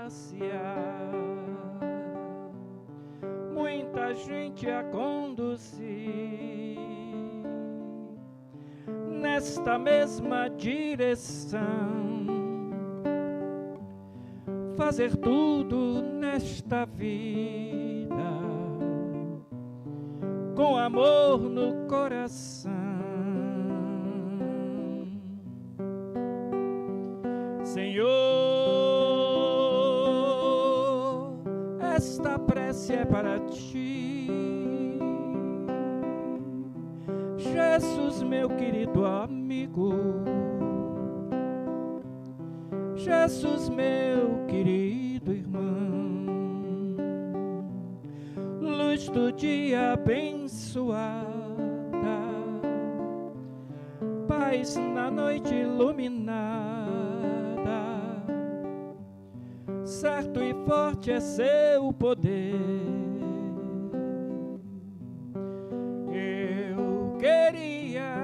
passear, muita gente a conduzir nesta mesma direção, fazer tudo nesta vida com amor no coração. Senhor, esta prece é para ti. Jesus, meu querido amigo, Jesus, meu querido irmão, luz do dia abençoada, paz na noite iluminada, certo e forte é seu poder. Eu queria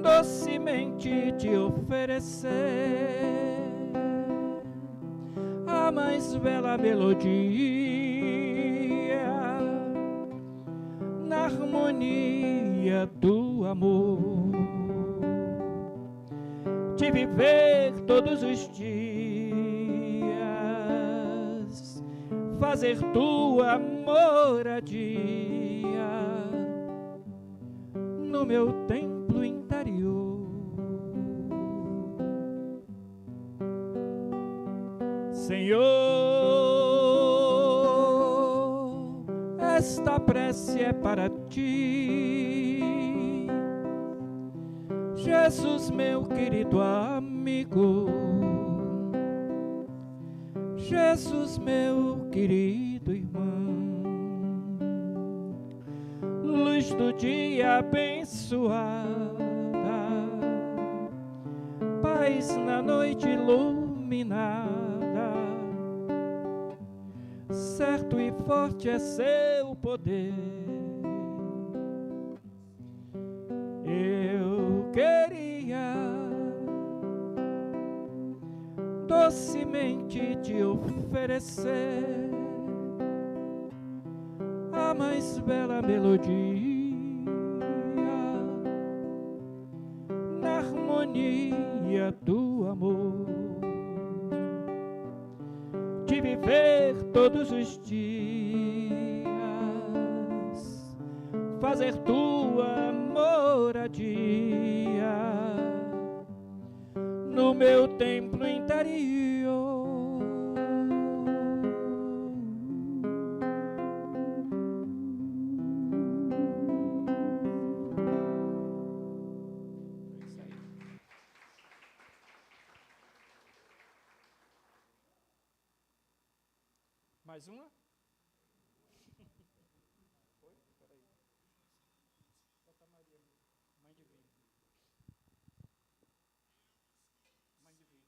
docemente te oferecer a mais bela melodia na harmonia do amor, de viver todos os dias, fazer tua moradia no meu templo interior. Senhor, esta prece é para ti. Jesus, meu querido amigo, Jesus, meu querido irmão, luz do dia abençoada, paz na noite iluminada, certo e forte é seu poder. Eu queria docemente te oferecer a mais bela melodia na harmonia do amor, de viver todos os dias, fazer tua moradia no meu templo interior. Mais uma? Oi? Peraí. Bota Maria, Mãe Divina. Mãe Divina.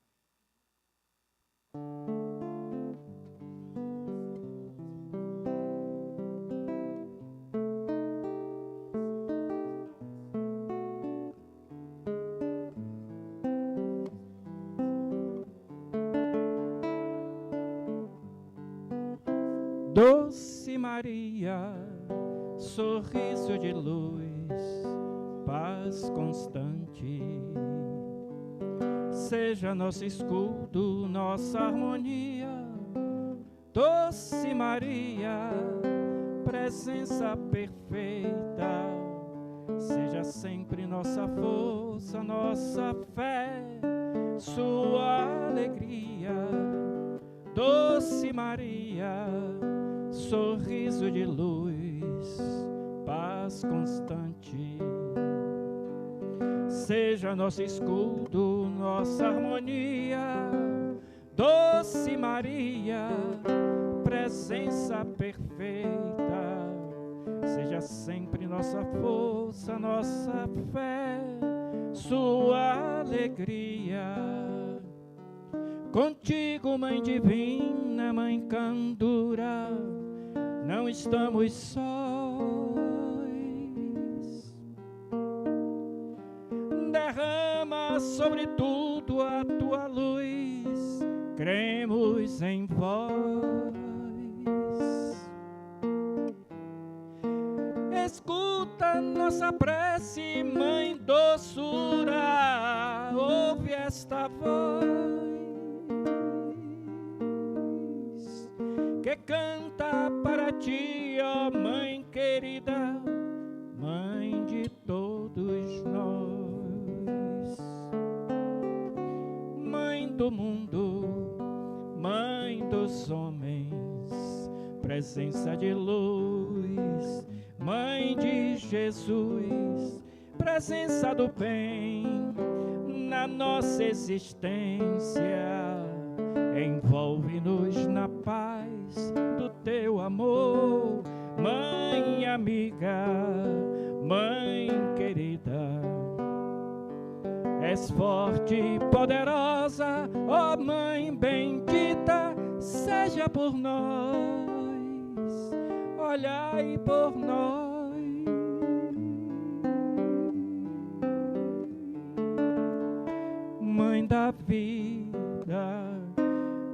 Doce Maria, sorriso de luz, paz constante, seja nosso escudo, nossa harmonia. Doce Maria, presença perfeita, seja sempre nossa força, nossa fé, sua alegria. Doce Maria, sorriso de luz, paz constante, seja nosso escudo, nossa harmonia. Doce Maria, presença perfeita, seja sempre nossa força, nossa fé, sua alegria. Contigo, Mãe Divina, Mãe Candura, não estamos sós. Derrama sobre tudo a tua luz, cremos em vós. Escuta nossa prece, Mãe doçura, ouve esta voz que canta para ti, ó Mãe querida, Mãe de todos nós. Mãe do mundo, Mãe dos homens, presença de luz, Mãe de Jesus, presença do bem na nossa existência, envolve-nos na paz do teu amor, Mãe amiga, Mãe querida. És forte e poderosa, ó Mãe bendita, seja por nós, olhai por nós. Mãe da vida,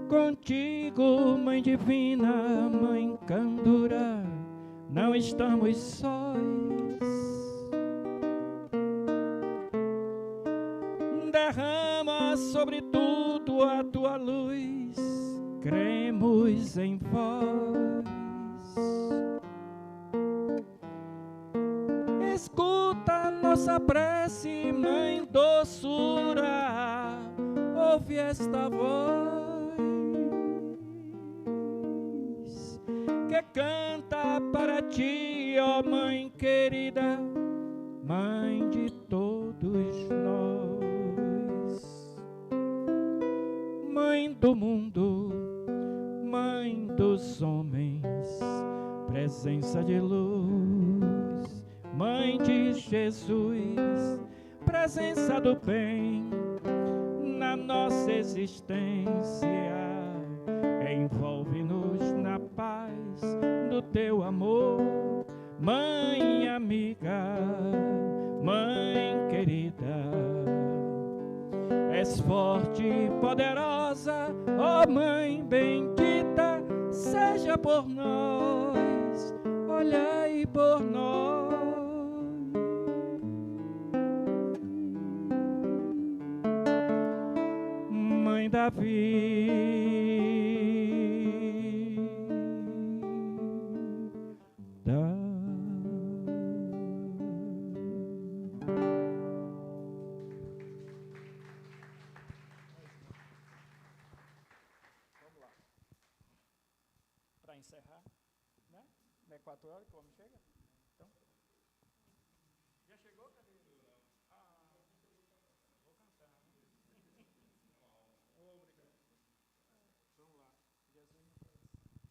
contigo, Mãe divina, Mãe candura, não estamos sós. Derrama sobre tudo a tua luz, cremos em vós. Escuta nossa prece, Mãe doçura, ouve esta voz que canta para ti, ó Mãe querida, Mãe de todos nós. Mãe do mundo, Mãe dos homens, presença de luz, Mãe de Jesus, presença do bem na nossa existência, envolve-nos na paz do teu amor, Mãe amiga, Mãe querida. És forte e poderosa, ó Mãe bendita, seja por nós, olhai por nós. Mãe da vida, para encerrar, né? Não é 4 horas que o homem chega? Então, já chegou? Cadê ele? Vou cantar, né? Obrigado. Vamos lá.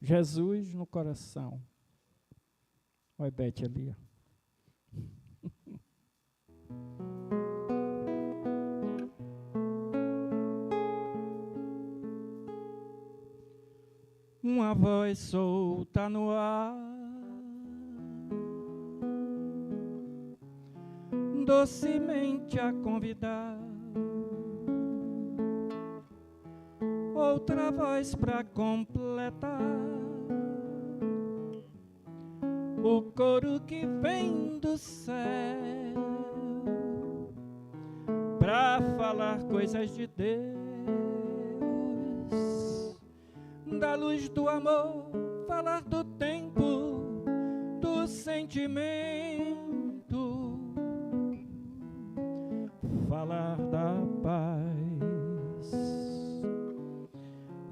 Jesus no coração. Olha Bete ali, ó. Uma voz solta no ar, docemente a convidar, outra voz pra completar o coro que vem do céu pra falar coisas de Deus, da luz do amor, falar do tempo, do sentimento, falar da paz,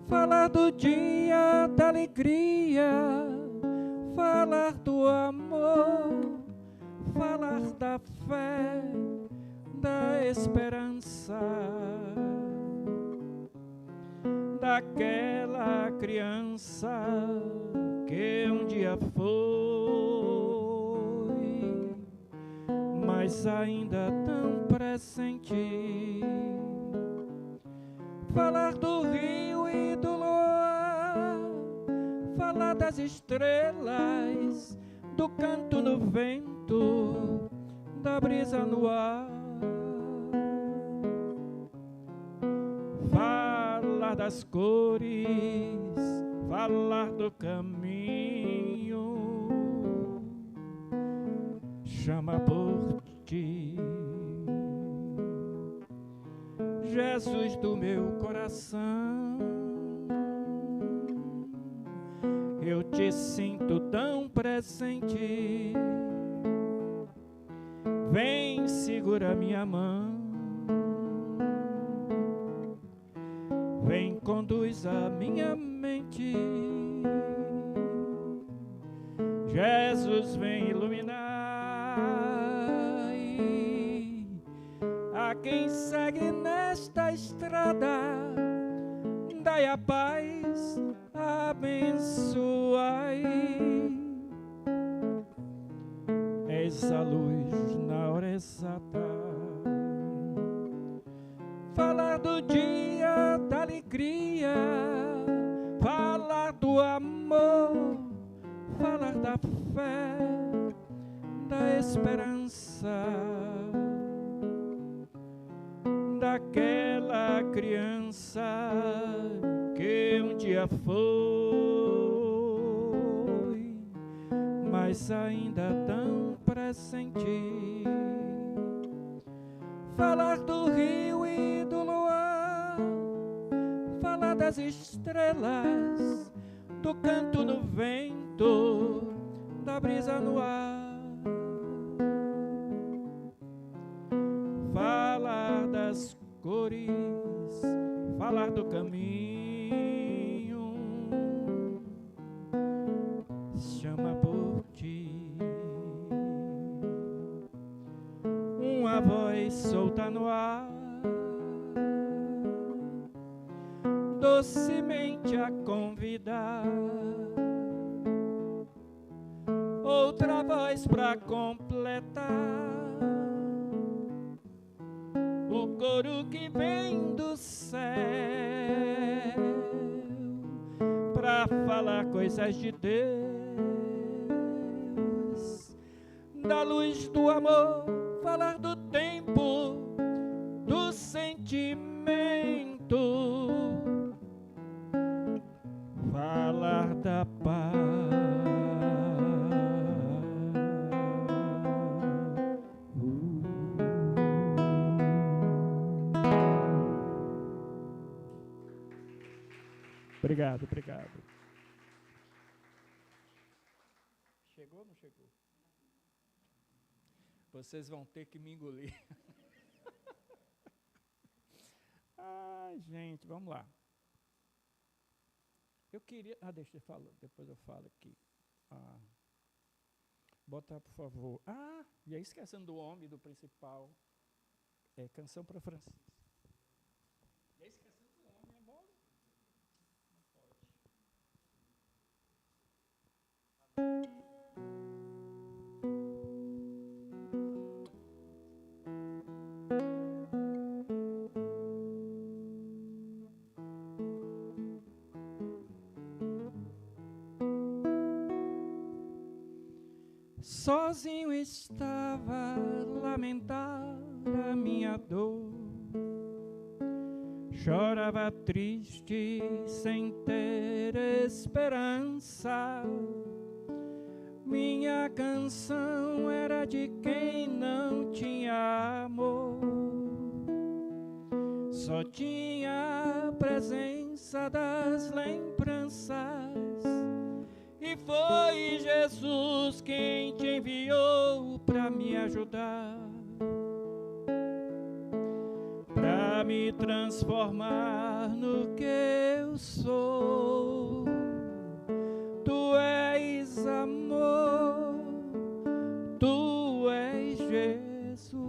falar do dia, da alegria, falar do amor, falar da fé, da esperança, daquela criança que um dia foi, mas ainda tão presente. Falar do rio e do luar, falar das estrelas, do canto no vento, da brisa no ar. Falar falar das cores, falar do caminho, chama por ti, Jesus do meu coração. Eu te sinto tão presente, vem, segura minha mão, vem, conduz a minha mente, Jesus vem iluminar a quem segue nesta estrada, dai a paz, abençoai, eis a luz na hora exata, falar do dia da alegria, falar do amor, falar da fé, da esperança, daquela criança que um dia foi, mas ainda tão presente, falar do rio e do luar, falar das estrelas, do canto no vento, da brisa no ar, falar das cores, falar do caminho, chama por ti, uma voz solta no ar, docemente a convidar, outra voz pra completar o coro que vem do céu pra falar coisas de Deus, da luz do amor, falar do tempo, do sentimento, falar da paz. Obrigado, obrigado. Chegou ou não chegou? Vocês vão ter que me engolir. Ai, gente, vamos lá. Eu queria... deixa eu falar, depois eu falo aqui. Bota, por favor. E aí esquecendo do homem, do principal. Canção para Francisco. E aí esquecendo do homem, é bom? Não pode. Sozinho estava a lamentar a minha dor, chorava triste sem ter esperança. Minha canção era de quem não tinha amor, só tinha a presença das lembranças. E foi Jesus quem te enviou para me ajudar, para me transformar no que eu sou. Tu és amor, tu és Jesus.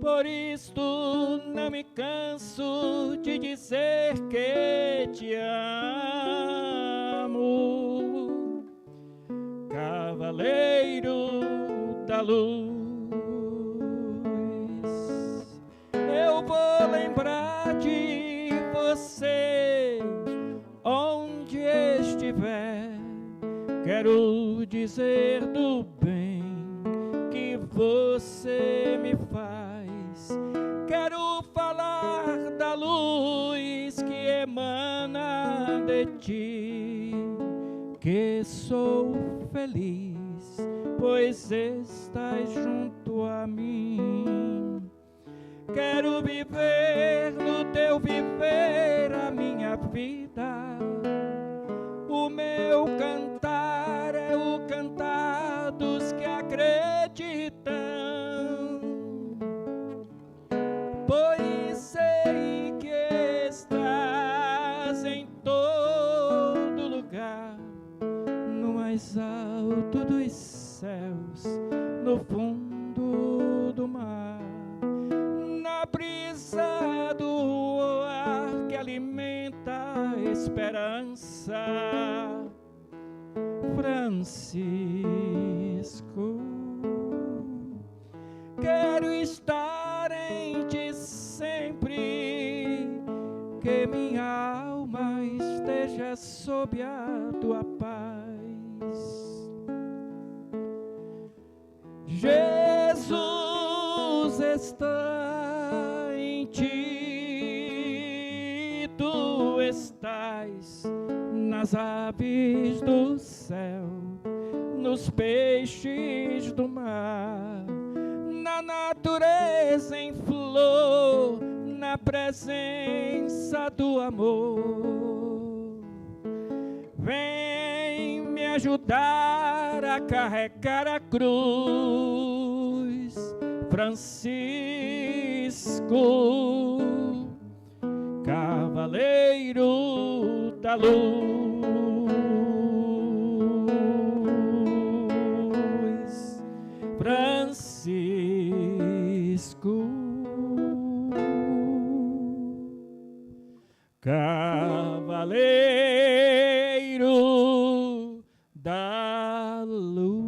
Por isto não me canso de dizer que te amo, Cavaleiro da luz. Eu vou lembrar de você onde estiver, quero dizer do bem que você me faz. Quero falar da luz que emana de ti, que sou feliz, pois estás junto a mim. Quero viver no teu viver a minha vida. O meu cantar é o cantar dos que acreditam, pois sei que estás em todo lugar, no mais alto dos céus, no fundo do mar, na brisa do ar que alimenta a esperança. Francisco, quero estar em ti sempre, que minha alma esteja sob a tua paz. Jesus está em ti, tu estás nas aves do céu, nos peixes do mar, na natureza em flor, na presença do amor. Vem me ajudar a carregar a cruz, Francisco, cavaleiro da luz. Francisco, cavaleiro da luz.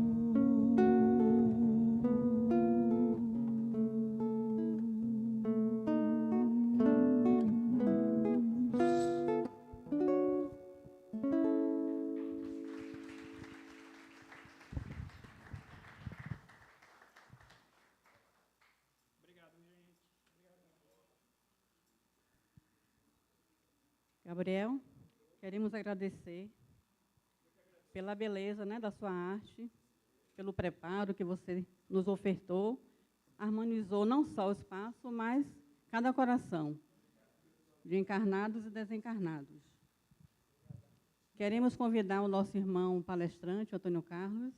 Gabriel, queremos agradecer pela beleza, né, da sua arte, pelo preparo que você nos ofertou, harmonizou não só o espaço, mas cada coração, de encarnados e desencarnados. Queremos convidar o nosso irmão palestrante, Antônio Carlos.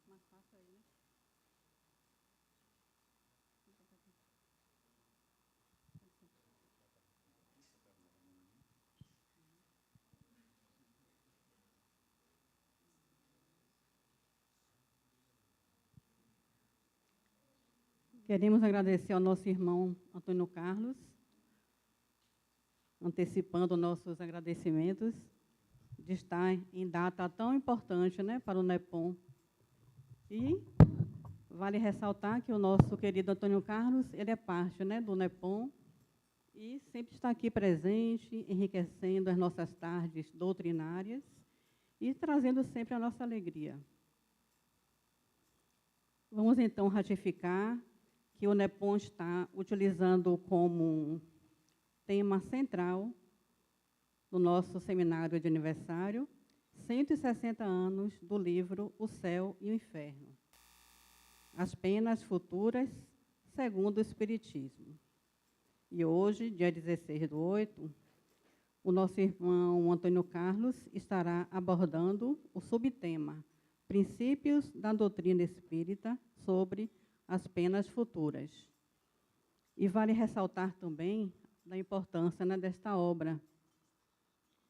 Mais fácil aí, né? Queremos agradecer ao nosso irmão Antônio Carlos, antecipando nossos agradecimentos de estar em data tão importante, né, para o NEPOM. E vale ressaltar que o nosso querido Antônio Carlos, ele é parte, né, do NEPOM e sempre está aqui presente, enriquecendo as nossas tardes doutrinárias e trazendo sempre a nossa alegria. Vamos, então, ratificar que o NEPOM está utilizando como tema central no nosso seminário de aniversário 160 anos do livro O Céu e o Inferno, as penas futuras segundo o Espiritismo. E hoje, dia 16/8, o nosso irmão Antônio Carlos estará abordando o subtema Princípios da Doutrina Espírita sobre as penas futuras. E vale ressaltar também da importância, né, desta obra,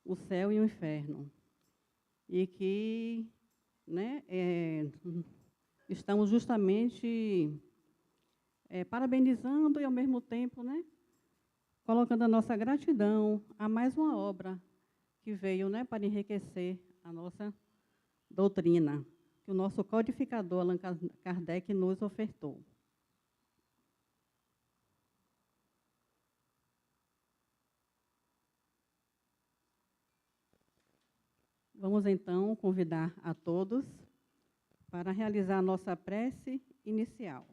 O Céu e o Inferno. e que, né, estamos justamente parabenizando e, ao mesmo tempo, né, colocando a nossa gratidão a mais uma obra que veio, né, para enriquecer a nossa doutrina, que o nosso codificador Allan Kardec nos ofertou. Vamos, então, convidar a todos para realizar a nossa prece inicial.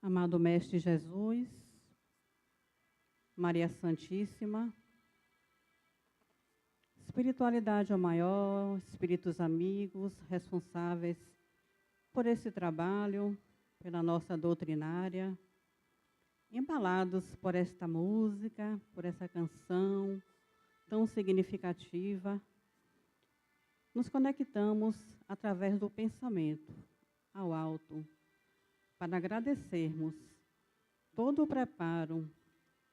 Amado Mestre Jesus, Maria Santíssima, espiritualidade ao maior, espíritos amigos, responsáveis por esse trabalho, pela nossa doutrinária, embalados por esta música, por essa canção tão significativa, nos conectamos através do pensamento ao alto, para agradecermos todo o preparo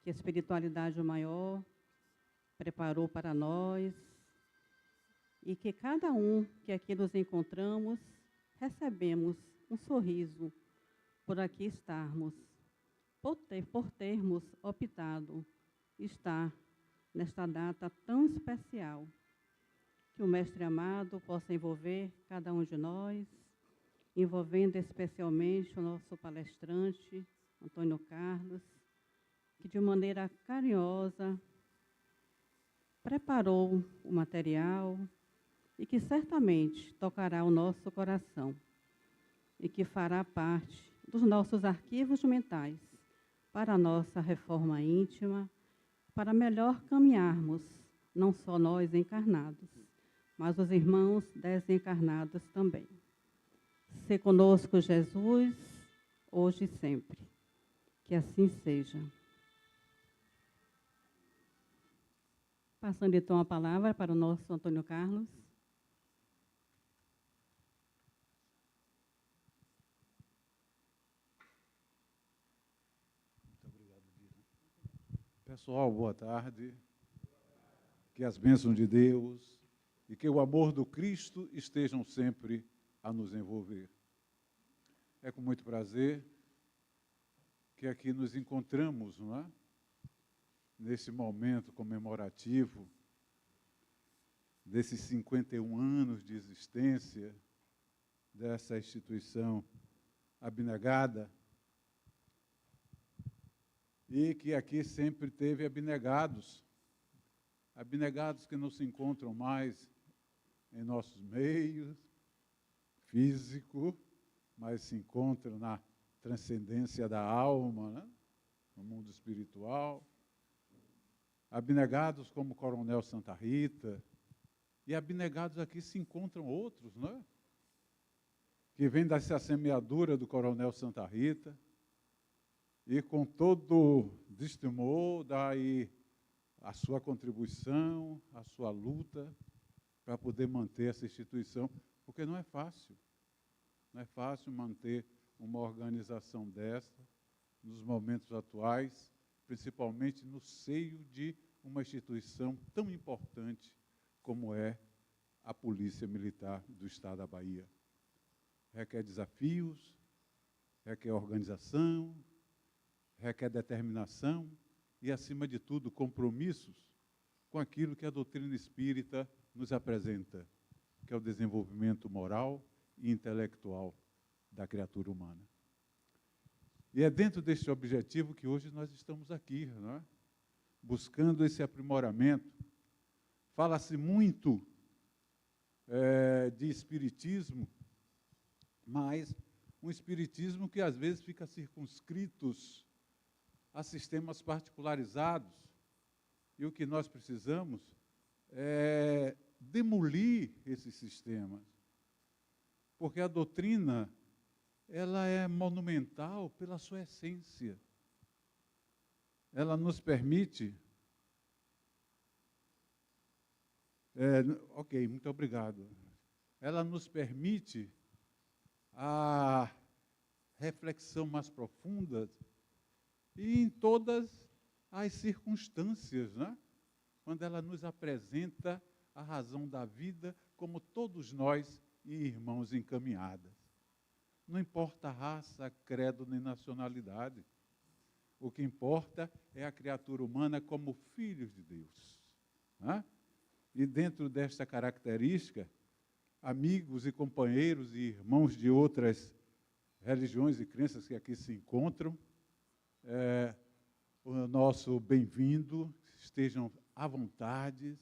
que a espiritualidade maior preparou para nós e que cada um que aqui nos encontramos recebemos um sorriso por aqui estarmos, por termos optado estar nesta data tão especial. Que o Mestre amado possa envolver cada um de nós, envolvendo especialmente o nosso palestrante, Antônio Carlos, que de maneira carinhosa preparou o material e que certamente tocará o nosso coração e que fará parte dos nossos arquivos mentais para a nossa reforma íntima, para melhor caminharmos, não só nós encarnados, mas os irmãos desencarnados também. Se conosco, Jesus, hoje e sempre. Que assim seja. Passando então a palavra para o nosso Antônio Carlos. Muito obrigado, Dira. Pessoal, boa tarde. Que as bênçãos de Deus e que o amor do Cristo estejam sempre a nos envolver. É com muito prazer que aqui nos encontramos, não é? Nesse momento comemorativo desses 51 anos de existência dessa instituição abnegada e que aqui sempre teve abnegados que não se encontram mais em nossos meios físico, mas se encontram na transcendência da alma, né? No mundo espiritual. Abnegados como o Coronel Santa Rita, e abnegados aqui se encontram outros, né? Que vêm dessa semeadura do Coronel Santa Rita, e com todo destemor dá aí a sua contribuição, a sua luta, para poder manter essa instituição, porque não é fácil. Não é fácil manter uma organização dessa nos momentos atuais, principalmente no seio de uma instituição tão importante como é a Polícia Militar do Estado da Bahia. Requer desafios, requer organização, requer determinação e, acima de tudo, compromissos com aquilo que a doutrina espírita nos apresenta, que é o desenvolvimento moral e intelectual da criatura humana. E é dentro deste objetivo que hoje nós estamos aqui, não é? Buscando esse aprimoramento. Fala-se muito de espiritismo, mas um espiritismo que às vezes fica circunscrito a sistemas particularizados, e o que nós precisamos é demolir esses sistemas, porque a doutrina ela é monumental pela sua essência. Ela nos permite... ok, muito obrigado. Ela nos permite a reflexão mais profunda e em todas as circunstâncias, né? Quando ela nos apresenta a razão da vida como todos nós e irmãos encaminhadas. Não importa raça, credo nem nacionalidade. O que importa é a criatura humana como filhos de Deus. Né? E dentro desta característica, amigos e companheiros e irmãos de outras religiões e crenças que aqui se encontram, o nosso bem-vindo, estejam à vontade,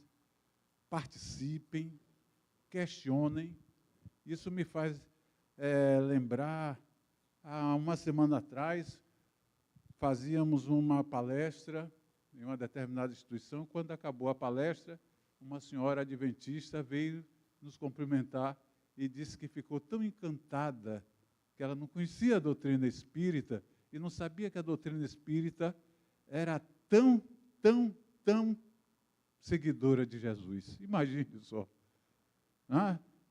participem, questionem. Isso me faz lembrar, há uma semana atrás, fazíamos uma palestra em uma determinada instituição. Quando acabou a palestra, uma senhora adventista veio nos cumprimentar e disse que ficou tão encantada que ela não conhecia a doutrina espírita e não sabia que a doutrina espírita era tão seguidora de Jesus. Imagine só.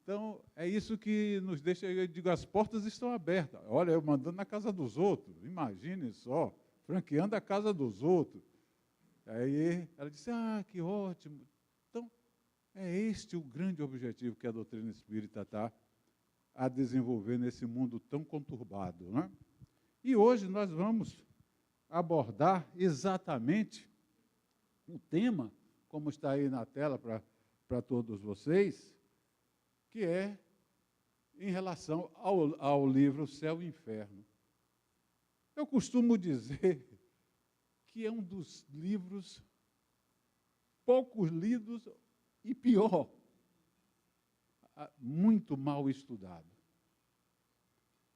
Então, é isso que nos deixa, eu digo, as portas estão abertas. Olha, eu mandando na casa dos outros, imagine só, franqueando a casa dos outros. Aí ela disse, que ótimo. Então, é este o grande objetivo que a doutrina espírita está a desenvolver nesse mundo tão conturbado. Né? E hoje nós vamos abordar exatamente o tema, como está aí na tela para todos vocês, que é em relação ao livro Céu e Inferno. Eu costumo dizer que é um dos livros poucos lidos e pior, muito mal estudado.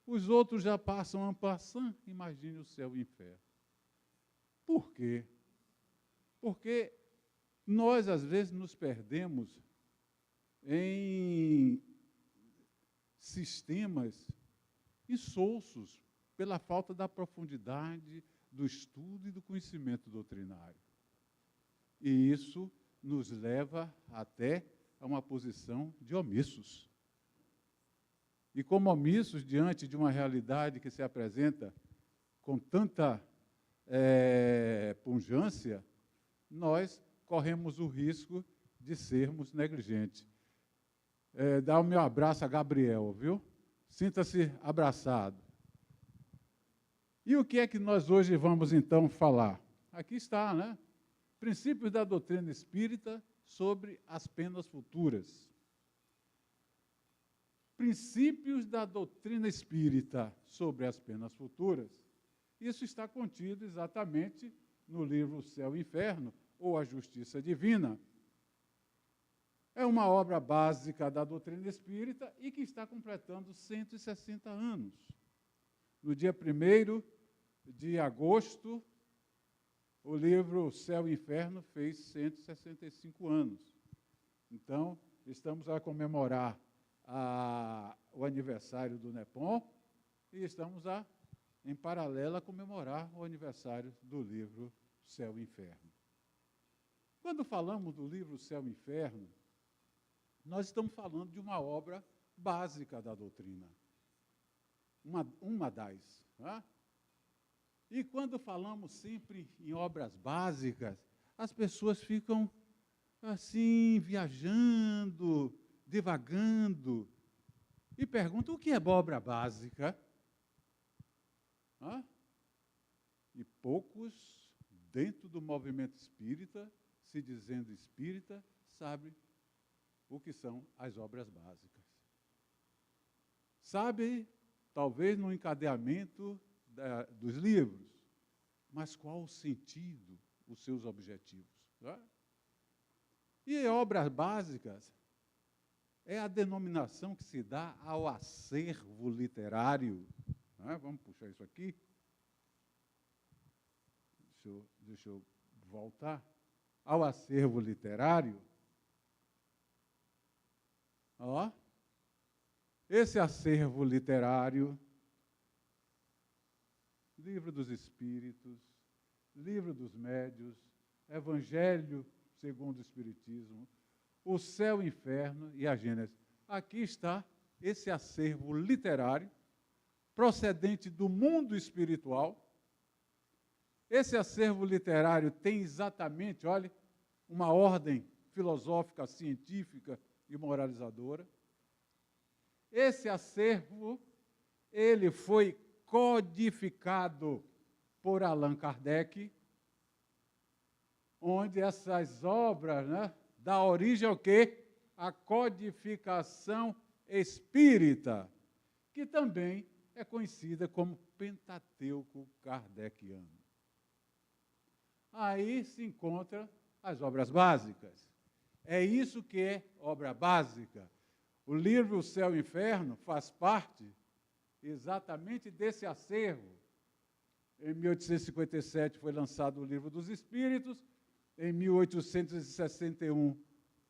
Os outros já passam en passant, imagine o Céu e o Inferno. Por quê? Porque nós, às vezes, nos perdemos em sistemas insolsos pela falta da profundidade do estudo e do conhecimento doutrinário. E isso nos leva até a uma posição de omissos. E como omissos diante de uma realidade que se apresenta com tanta pungência, nós corremos o risco de sermos negligentes. Dá o meu abraço a Gabriel, viu? Sinta-se abraçado. E o que é que nós hoje vamos, então, falar? Aqui está, né? Princípios da doutrina espírita sobre as penas futuras. Princípios da doutrina espírita sobre as penas futuras. Isso está contido exatamente no livro Céu e Inferno, ou A Justiça Divina. É uma obra básica da doutrina espírita e que está completando 160 anos. No dia 1º de agosto, o livro Céu e Inferno fez 165 anos. Então, estamos a comemorar o aniversário do NEPOM e estamos em paralelo, a comemorar o aniversário do livro Céu e Inferno. Quando falamos do livro Céu e Inferno, nós estamos falando de uma obra básica da doutrina. Uma das. Tá? E quando falamos sempre em obras básicas, as pessoas ficam assim, viajando, divagando, e perguntam o que é obra básica. E poucos, dentro do movimento espírita, se dizendo espírita, sabem o que são as obras básicas. Sabe, talvez no encadeamento dos livros, mas qual o sentido, os seus objetivos? Tá? E obras básicas é a denominação que se dá ao acervo literário. Tá? Vamos puxar isso aqui. Deixa eu voltar. Ao acervo literário. Esse acervo literário, Livro dos Espíritos, Livro dos Médios, Evangelho segundo o Espiritismo, o Céu e o Inferno e a Gênese. Aqui está esse acervo literário procedente do mundo espiritual. Esse acervo literário tem exatamente, olhe, uma ordem filosófica, científica e moralizadora. Esse acervo, ele foi codificado por Allan Kardec, onde essas obras, né, dá origem ao quê? A codificação espírita, que também é conhecida como Pentateuco Kardeciano. Aí se encontram as obras básicas. É isso que é obra básica. O livro O Céu e o Inferno faz parte exatamente desse acervo. Em 1857 foi lançado o Livro dos Espíritos, em 1861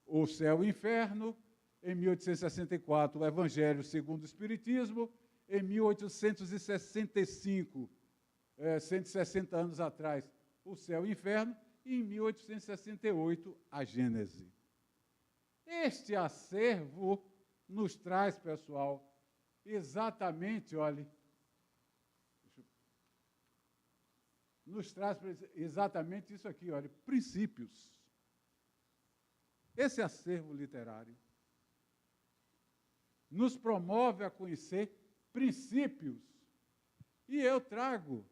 O Céu e o Inferno, em 1864 o Evangelho segundo o Espiritismo, em 1865, 160 anos atrás, O Céu e o Inferno, e em 1868 a Gênese. Este acervo nos traz, pessoal, exatamente, olhe, nos traz exatamente isso aqui, olha, princípios. Esse acervo literário nos promove a conhecer princípios. E eu trago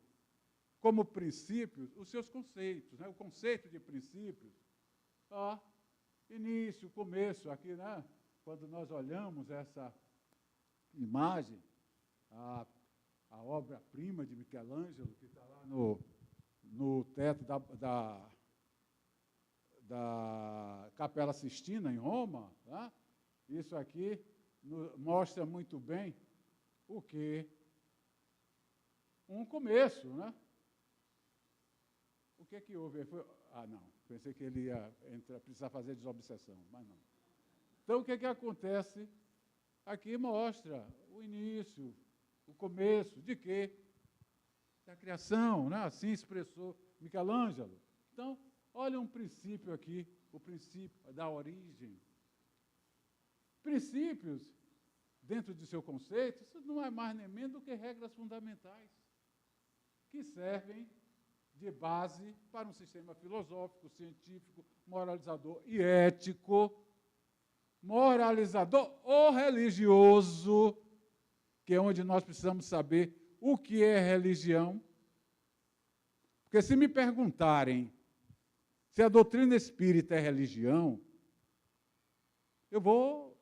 como princípios os seus conceitos, né? O conceito de princípios. Início, começo, aqui, né? Quando nós olhamos essa imagem, a obra-prima de Michelangelo, que está lá no teto da Capela Sistina, em Roma, tá? Isso aqui mostra muito bem o que? Um começo, né? O que é que houve? Não, pensei que ele ia precisar fazer desobsessão, mas não. Então, o que é que acontece? Aqui mostra o início, o começo, de quê? Da criação, né? Assim expressou Michelangelo. Então, olha um princípio aqui, o princípio da origem. Princípios, dentro de seu conceito, isso não é mais nem menos do que regras fundamentais, que servem de base para um sistema filosófico, científico, moralizador e ético, moralizador ou religioso, que é onde nós precisamos saber o que é religião. Porque se me perguntarem se a doutrina espírita é religião, eu vou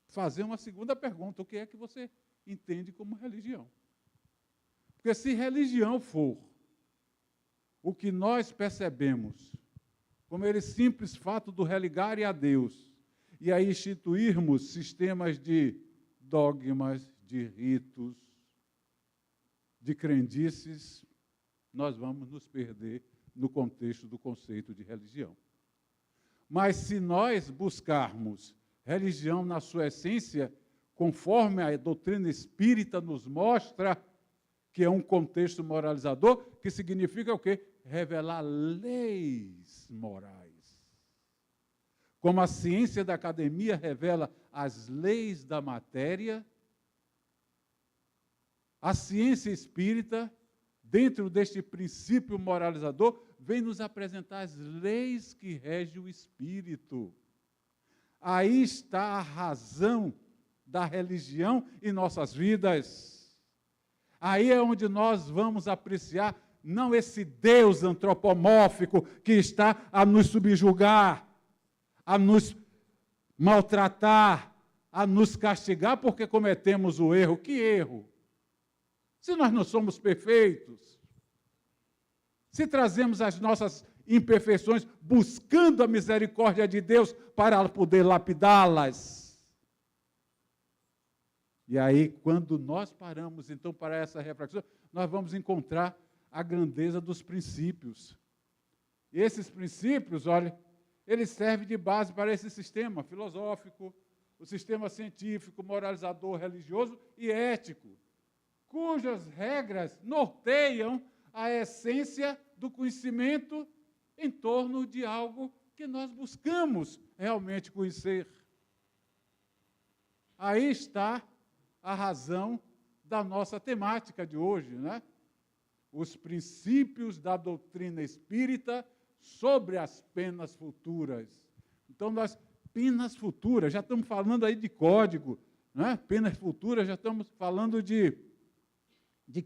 fazer uma segunda pergunta: o que é que você entende como religião? Porque se religião for o que nós percebemos como ele simples fato do religar a Deus, e aí instituirmos sistemas de dogmas, de ritos, de crendices, nós vamos nos perder no contexto do conceito de religião. Mas se nós buscarmos religião na sua essência, conforme a doutrina espírita nos mostra, que é um contexto moralizador, que significa o quê? Revelar leis morais. Como a ciência da academia revela as leis da matéria, a ciência espírita, dentro deste princípio moralizador, vem nos apresentar as leis que regem o espírito. Aí está a razão da religião em nossas vidas. Aí é onde nós vamos apreciar, não esse Deus antropomórfico que está a nos subjugar, a nos maltratar, a nos castigar porque cometemos o erro. Que erro? Se nós não somos perfeitos, se trazemos as nossas imperfeições buscando a misericórdia de Deus para poder lapidá-las. E aí, quando nós paramos, então, para essa reflexão, nós vamos encontrar a grandeza dos princípios. E esses princípios, olha, eles servem de base para esse sistema filosófico, o sistema científico, moralizador, religioso e ético, cujas regras norteiam a essência do conhecimento em torno de algo que nós buscamos realmente conhecer. Aí está a razão da nossa temática de hoje, né? Os princípios da doutrina espírita sobre as penas futuras. Então, penas futuras, já estamos falando aí de código, né? Penas futuras, já estamos falando de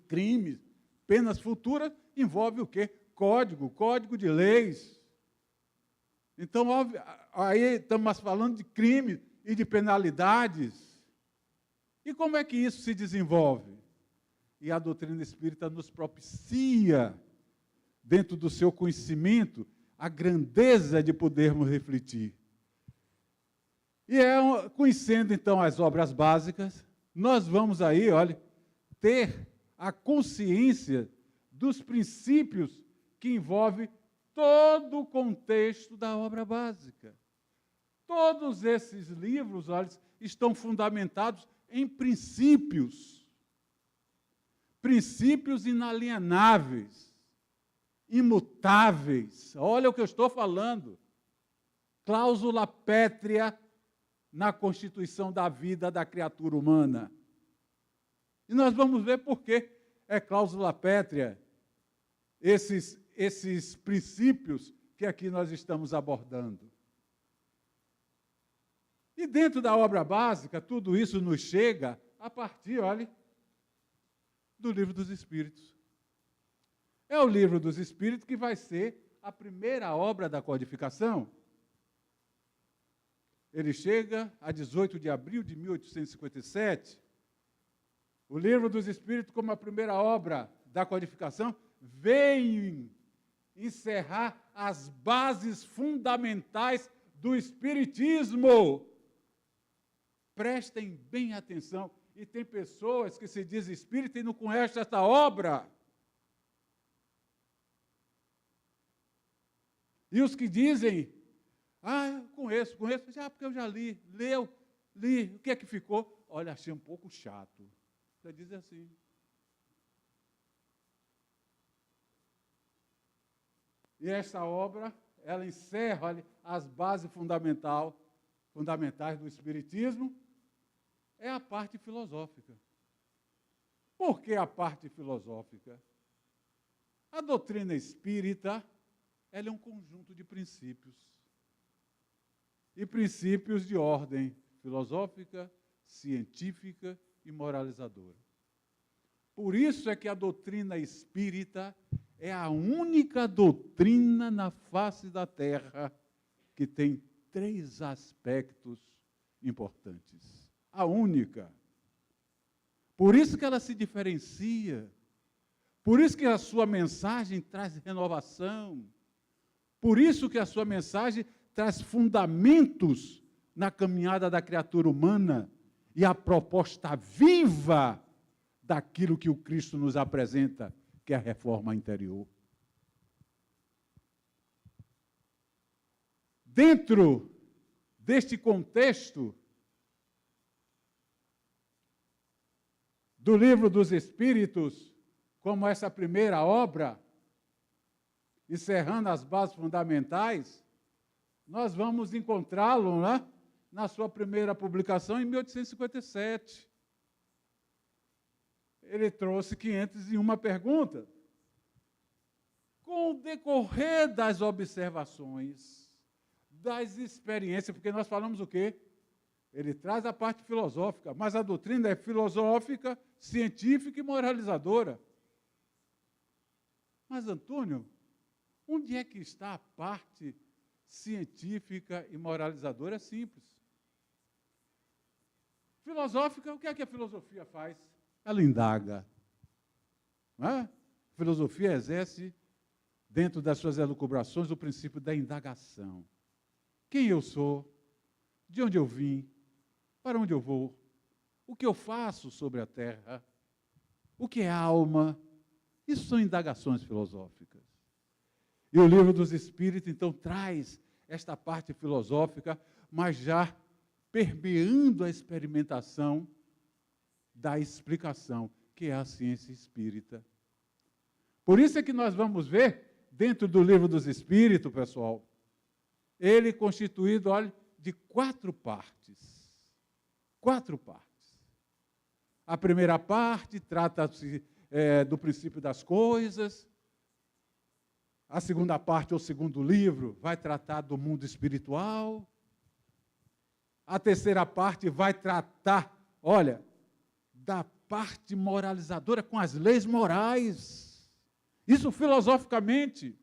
crimes. Penas futuras envolve o quê? Código de leis. Então, aí estamos falando de crimes e de penalidades. E como é que isso se desenvolve? E a doutrina espírita nos propicia, dentro do seu conhecimento, a grandeza de podermos refletir. E conhecendo, então, as obras básicas, nós vamos aí, olha, ter a consciência dos princípios que envolvem todo o contexto da obra básica. Todos esses livros, olha, estão fundamentados em princípios inalienáveis, imutáveis. Olha o que eu estou falando. Cláusula pétrea na constituição da vida da criatura humana. E nós vamos ver por que é cláusula pétrea esses princípios que aqui nós estamos abordando. E dentro da obra básica, tudo isso nos chega a partir, olha, do Livro dos Espíritos. É o Livro dos Espíritos que vai ser a primeira obra da codificação. Ele chega a 18 de abril de 1857. O Livro dos Espíritos, como a primeira obra da codificação, veio encerrar as bases fundamentais do Espiritismo. Prestem bem atenção. E tem pessoas que se dizem espírita e não conhecem esta obra. E os que dizem, eu conheço, porque eu já li, o que é que ficou? Olha, achei um pouco chato. Você diz assim. E esta obra, ela encerra, olha, as bases fundamentais do Espiritismo, é a parte filosófica. Por que a parte filosófica? A doutrina espírita, ela é um conjunto de princípios. E princípios de ordem filosófica, científica e moralizadora. Por isso é que a doutrina espírita é a única doutrina na face da Terra que tem 3 aspectos importantes. A única. Por isso que ela se diferencia. Por isso que a sua mensagem traz renovação. Por isso que a sua mensagem traz fundamentos na caminhada da criatura humana e a proposta viva daquilo que o Cristo nos apresenta, que é a reforma interior. Dentro deste contexto do Livro dos Espíritos, como essa primeira obra, encerrando as bases fundamentais, nós vamos encontrá-lo, né, na sua primeira publicação, em 1857. Ele trouxe 501 perguntas. Com o decorrer das observações, das experiências, porque nós falamos o quê? Ele traz a parte filosófica, mas a doutrina é filosófica, científica e moralizadora. Mas, Antônio, onde é que está a parte científica e moralizadora? É simples. Filosófica, o que é que a filosofia faz? Ela indaga. Não é? A filosofia exerce, dentro das suas elucubrações, o princípio da indagação. Quem eu sou? De onde eu vim? Para onde eu vou? O que eu faço sobre a Terra? O que é alma? Isso são indagações filosóficas. E o Livro dos Espíritos, então, traz esta parte filosófica, mas já permeando a experimentação da explicação, que é a ciência espírita. Por isso é que nós vamos ver, dentro do Livro dos Espíritos, pessoal, ele constituído, olha, de 4 partes. 4 partes. A primeira parte trata-se do princípio das coisas. A segunda parte, ou segundo livro, vai tratar do mundo espiritual. A terceira parte vai tratar, olha, da parte moralizadora com as leis morais. Isso filosoficamente.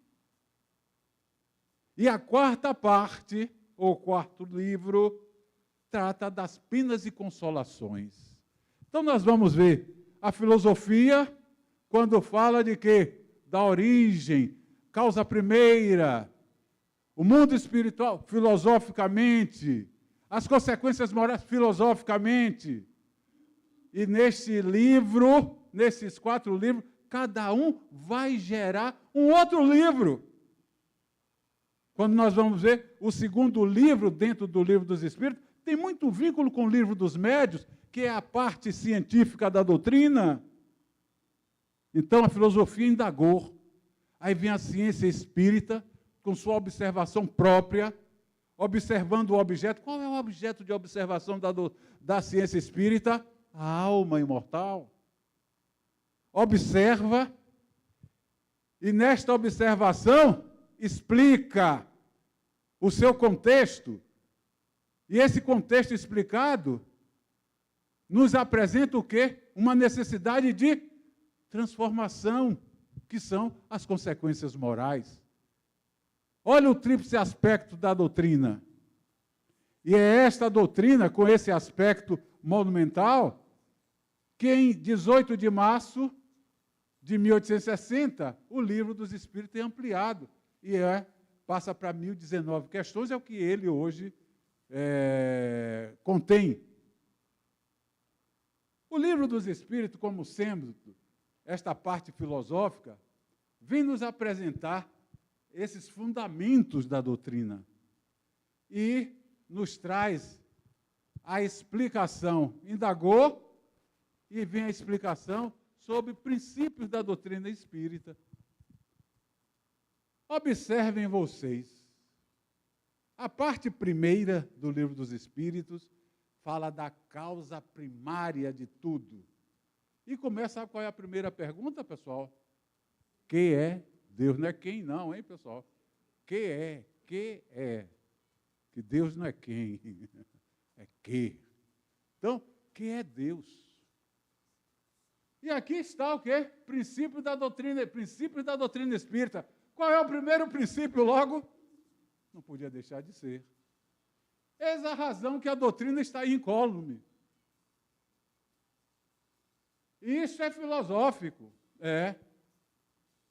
E a quarta parte, ou quarto livro, trata das penas e consolações. Então nós vamos ver a filosofia quando fala de quê? Da origem, causa primeira, o mundo espiritual filosoficamente, as consequências morais filosoficamente. E neste livro, nesses 4 livros, cada um vai gerar um outro livro. Quando nós vamos ver o segundo livro, dentro do livro dos Espíritos, tem muito vínculo com o livro dos Médiuns, que é a parte científica da doutrina. Então, a filosofia indagou. Aí vem a ciência espírita, com sua observação própria, observando o objeto. Qual é o objeto de observação da ciência espírita? A alma imortal. Observa, e nesta observação explica o seu contexto, e esse contexto explicado nos apresenta o quê? Uma necessidade de transformação, que são as consequências morais. Olha o tríplice aspecto da doutrina. E é esta doutrina, com esse aspecto monumental, que em 18 de março de 1860, o Livro dos Espíritos é ampliado. E passa para 1019 questões, é o que ele hoje contém. O Livro dos Espíritos, como sendo esta parte filosófica, vem nos apresentar esses fundamentos da doutrina e nos traz a explicação. Indagou e vem a explicação sobre princípios da doutrina espírita. Observem vocês, a parte primeira do Livro dos Espíritos fala da causa primária de tudo. E começa, sabe qual é a primeira pergunta, pessoal? Que é? Deus não é quem não, hein, pessoal? Que é? Que é? Que Deus não é quem, é que. Então, que é Deus? E aqui está o quê? Princípio da doutrina espírita. Qual é o primeiro princípio, logo? Não podia deixar de ser. Eis a razão que a doutrina está incólume. Isso é filosófico,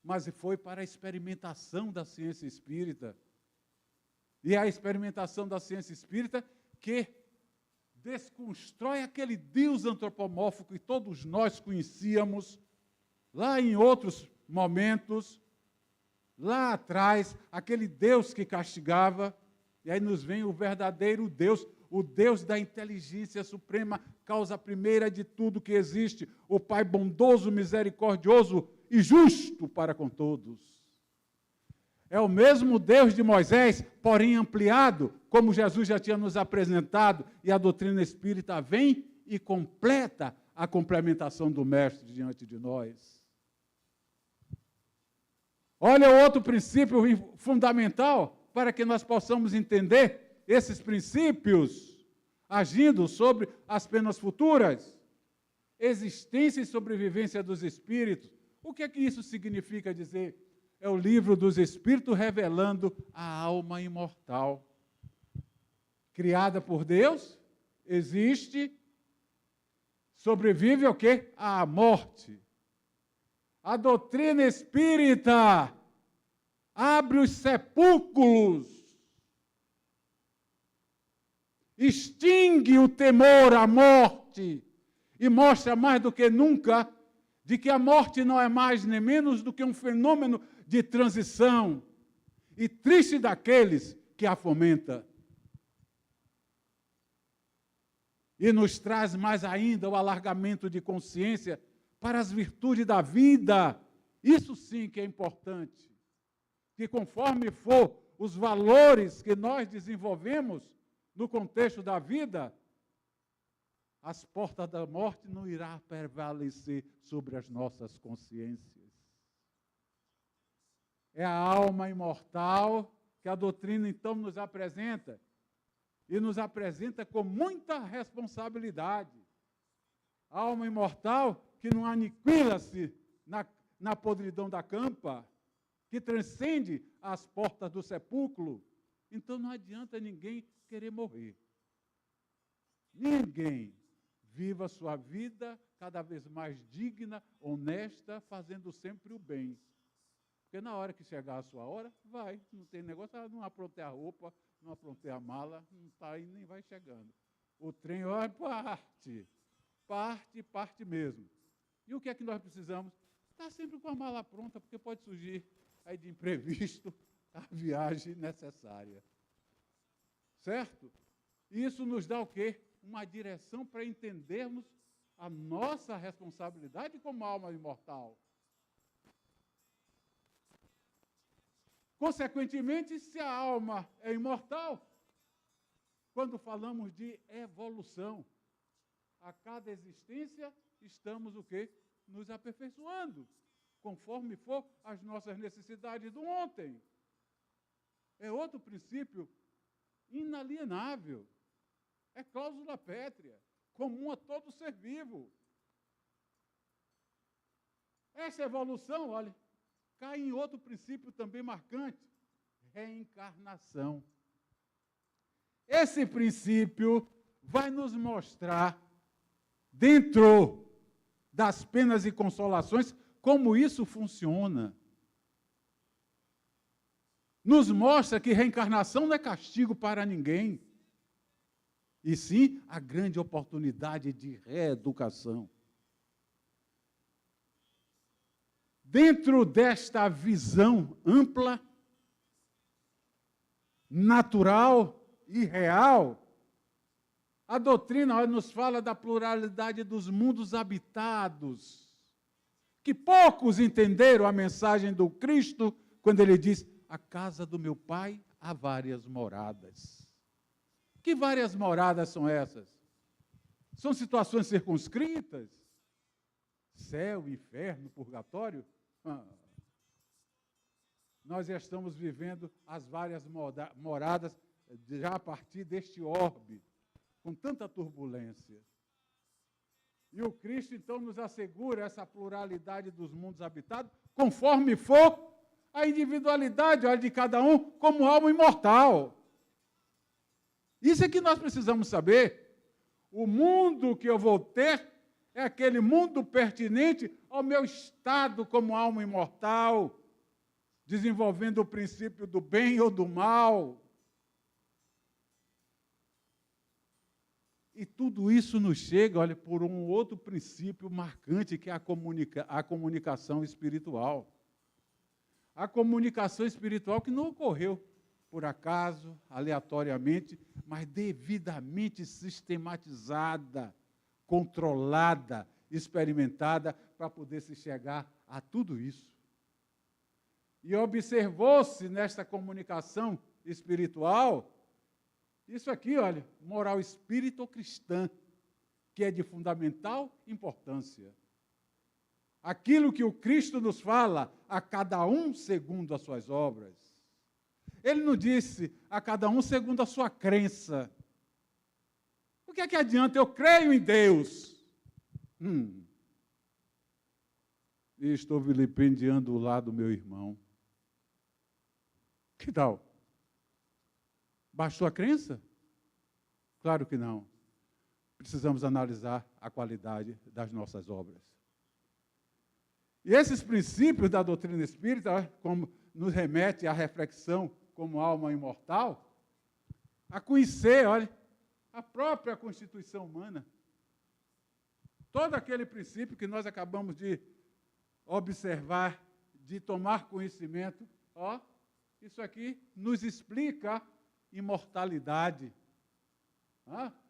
mas foi para a experimentação da ciência espírita. E é a experimentação da ciência espírita que desconstrói aquele Deus antropomórfico que todos nós conhecíamos lá em outros momentos, lá atrás, aquele Deus que castigava, e aí nos vem o verdadeiro Deus, o Deus da inteligência suprema, causa primeira de tudo que existe, o Pai bondoso, misericordioso e justo para com todos. É o mesmo Deus de Moisés, porém ampliado, como Jesus já tinha nos apresentado, e a doutrina espírita vem e completa a complementação do Mestre diante de nós. Olha o outro princípio fundamental para que nós possamos entender esses princípios agindo sobre as penas futuras. Existência e sobrevivência dos espíritos. O que é que isso significa dizer? É o Livro dos Espíritos revelando a alma imortal. Criada por Deus, existe, sobrevive ao quê? À morte. A doutrina espírita abre os sepulcros, extingue o temor à morte e mostra mais do que nunca de que a morte não é mais nem menos do que um fenômeno de transição, e triste daqueles que a fomenta. E nos traz mais ainda o alargamento de consciência para as virtudes da vida. Isso sim que é importante. Que conforme for os valores que nós desenvolvemos no contexto da vida, as portas da morte não irá prevalecer sobre as nossas consciências. É a alma imortal que a doutrina, então, nos apresenta. E nos apresenta com muita responsabilidade. A alma imortal que não aniquila-se na podridão da campa, que transcende as portas do sepulcro. Então não adianta ninguém querer morrer. Ninguém. Viva a sua vida cada vez mais digna, honesta, fazendo sempre o bem. Porque na hora que chegar a sua hora, vai. Não tem negócio, não aprontei a roupa, não aprontei a mala, não está aí, nem vai chegando. O trem, ó, parte mesmo. E o que é que nós precisamos? Estar sempre com a mala pronta, porque pode surgir aí de imprevisto a viagem necessária. Certo? Isso nos dá o quê? Uma direção para entendermos a nossa responsabilidade como alma imortal. Consequentemente, se a alma é imortal, quando falamos de evolução, a cada existência estamos o quê? Nos aperfeiçoando, conforme for as nossas necessidades do ontem. É outro princípio inalienável. É cláusula pétrea, comum a todo ser vivo. Essa evolução, olha, cai em outro princípio também marcante, reencarnação. Esse princípio vai nos mostrar, dentro das penas e consolações, como isso funciona. Nos mostra que reencarnação não é castigo para ninguém, e sim a grande oportunidade de reeducação. Dentro desta visão ampla, natural e real, a doutrina nos fala da pluralidade dos mundos habitados, que poucos entenderam a mensagem do Cristo quando ele diz: a casa do meu Pai há várias moradas. Que várias moradas são essas? São situações circunscritas? Céu, inferno, purgatório? Nós já estamos vivendo as várias moradas já a partir deste orbe, com tanta turbulência. E o Cristo, então, nos assegura essa pluralidade dos mundos habitados, conforme for a individualidade de cada um como alma imortal. Isso é que nós precisamos saber. O mundo que eu vou ter é aquele mundo pertinente ao meu estado como alma imortal, desenvolvendo o princípio do bem ou do mal. E tudo isso nos chega, olha, por um outro princípio marcante, que é a comunicação espiritual. A comunicação espiritual que não ocorreu por acaso, aleatoriamente, mas devidamente sistematizada, controlada, experimentada, para poder se chegar a tudo isso. E observou-se nesta comunicação espiritual, isso aqui, olha, moral espírito-cristã, que é de fundamental importância. Aquilo que o Cristo nos fala, a cada um segundo as suas obras. Ele não disse a cada um segundo a sua crença. O que é que adianta? Eu creio em Deus. E estou vilipendiando o lado do meu irmão. Que tal? Bastou a crença? Claro que não. Precisamos analisar a qualidade das nossas obras. E esses princípios da doutrina espírita, como nos remete à reflexão como alma imortal, a conhecer, olha, a própria constituição humana. Todo aquele princípio que nós acabamos de observar, de tomar conhecimento, isso aqui nos explica imortalidade.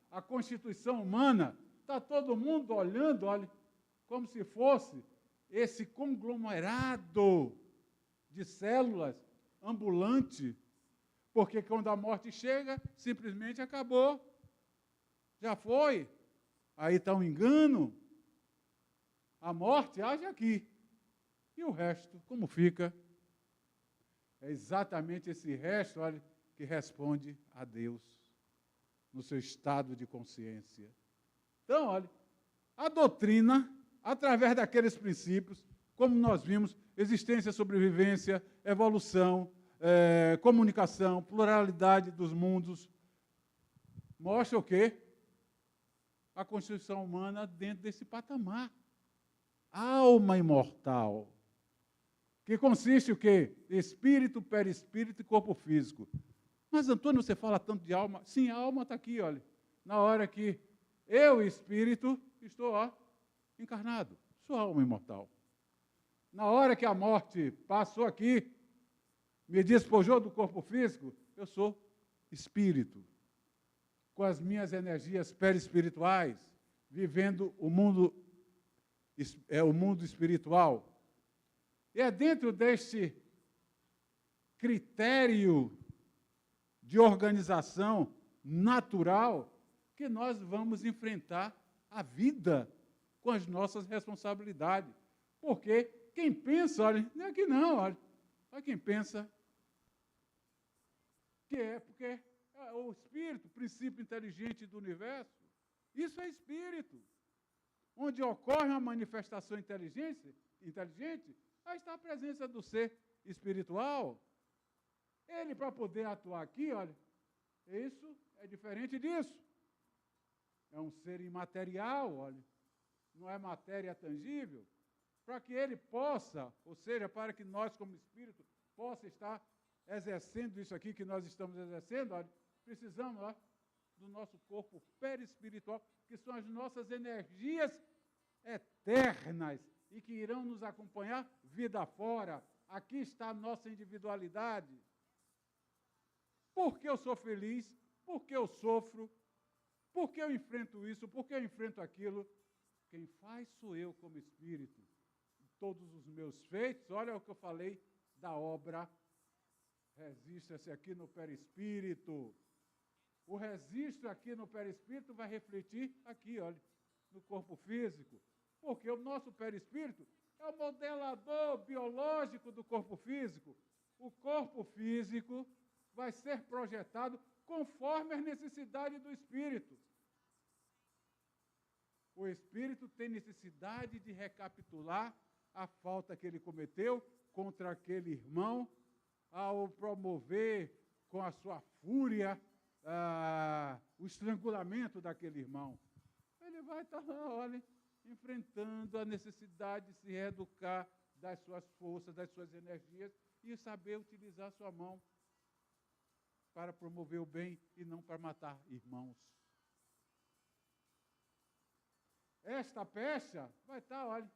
A constituição humana, está todo mundo olhando, olha, como se fosse esse conglomerado de células ambulante, porque quando a morte chega, simplesmente acabou. Já foi. Aí está um engano. A morte age aqui. E o resto, como fica? É exatamente esse resto, olha, que responde a Deus no seu estado de consciência. Então, olha, a doutrina, através daqueles princípios, como nós vimos, existência, sobrevivência, evolução, comunicação, pluralidade dos mundos, mostra o quê? A constituição humana dentro desse patamar. Alma imortal, que consiste o quê? Espírito, perispírito e corpo físico. Mas, Antônio, você fala tanto de alma? Sim, a alma está aqui, olha. Na hora que eu, espírito, estou encarnado. Sou alma imortal. Na hora que a morte passou aqui, me despojou do corpo físico, eu sou espírito. Com as minhas energias perispirituais, vivendo o mundo espiritual. E é dentro deste critério de organização natural que nós vamos enfrentar a vida com as nossas responsabilidades. Porque quem pensa, olha, não é que não, olha quem pensa que é, porque o espírito, o princípio inteligente do universo, isso é espírito. Onde ocorre uma manifestação inteligente, aí está a presença do ser espiritual. Ele, para poder atuar aqui, olha, isso é diferente disso. É um ser imaterial, olha, não é matéria tangível. Para que ele possa, ou seja, para que nós, como espírito, possa estar exercendo isso aqui que nós estamos exercendo, olha, precisamos, olha, do nosso corpo perispiritual, que são as nossas energias eternas e que irão nos acompanhar vida fora. Aqui está a nossa individualidade. Por que eu sou feliz? Por que eu sofro? Por que eu enfrento isso? Por que eu enfrento aquilo? Quem faz sou eu como espírito. Todos os meus feitos, olha o que eu falei da obra, resista-se aqui no perispírito. O registro aqui no perispírito vai refletir aqui, olha, no corpo físico. Porque o nosso perispírito é o modelador biológico do corpo físico. O corpo físico vai ser projetado conforme as necessidades do espírito. O espírito tem necessidade de recapitular a falta que ele cometeu contra aquele irmão, ao promover com a sua fúria o estrangulamento daquele irmão. Ele vai estar lá, olha, enfrentando a necessidade de se reeducar das suas forças, das suas energias e saber utilizar sua mão para promover o bem e não para matar irmãos. Esta pecha vai estar, olha,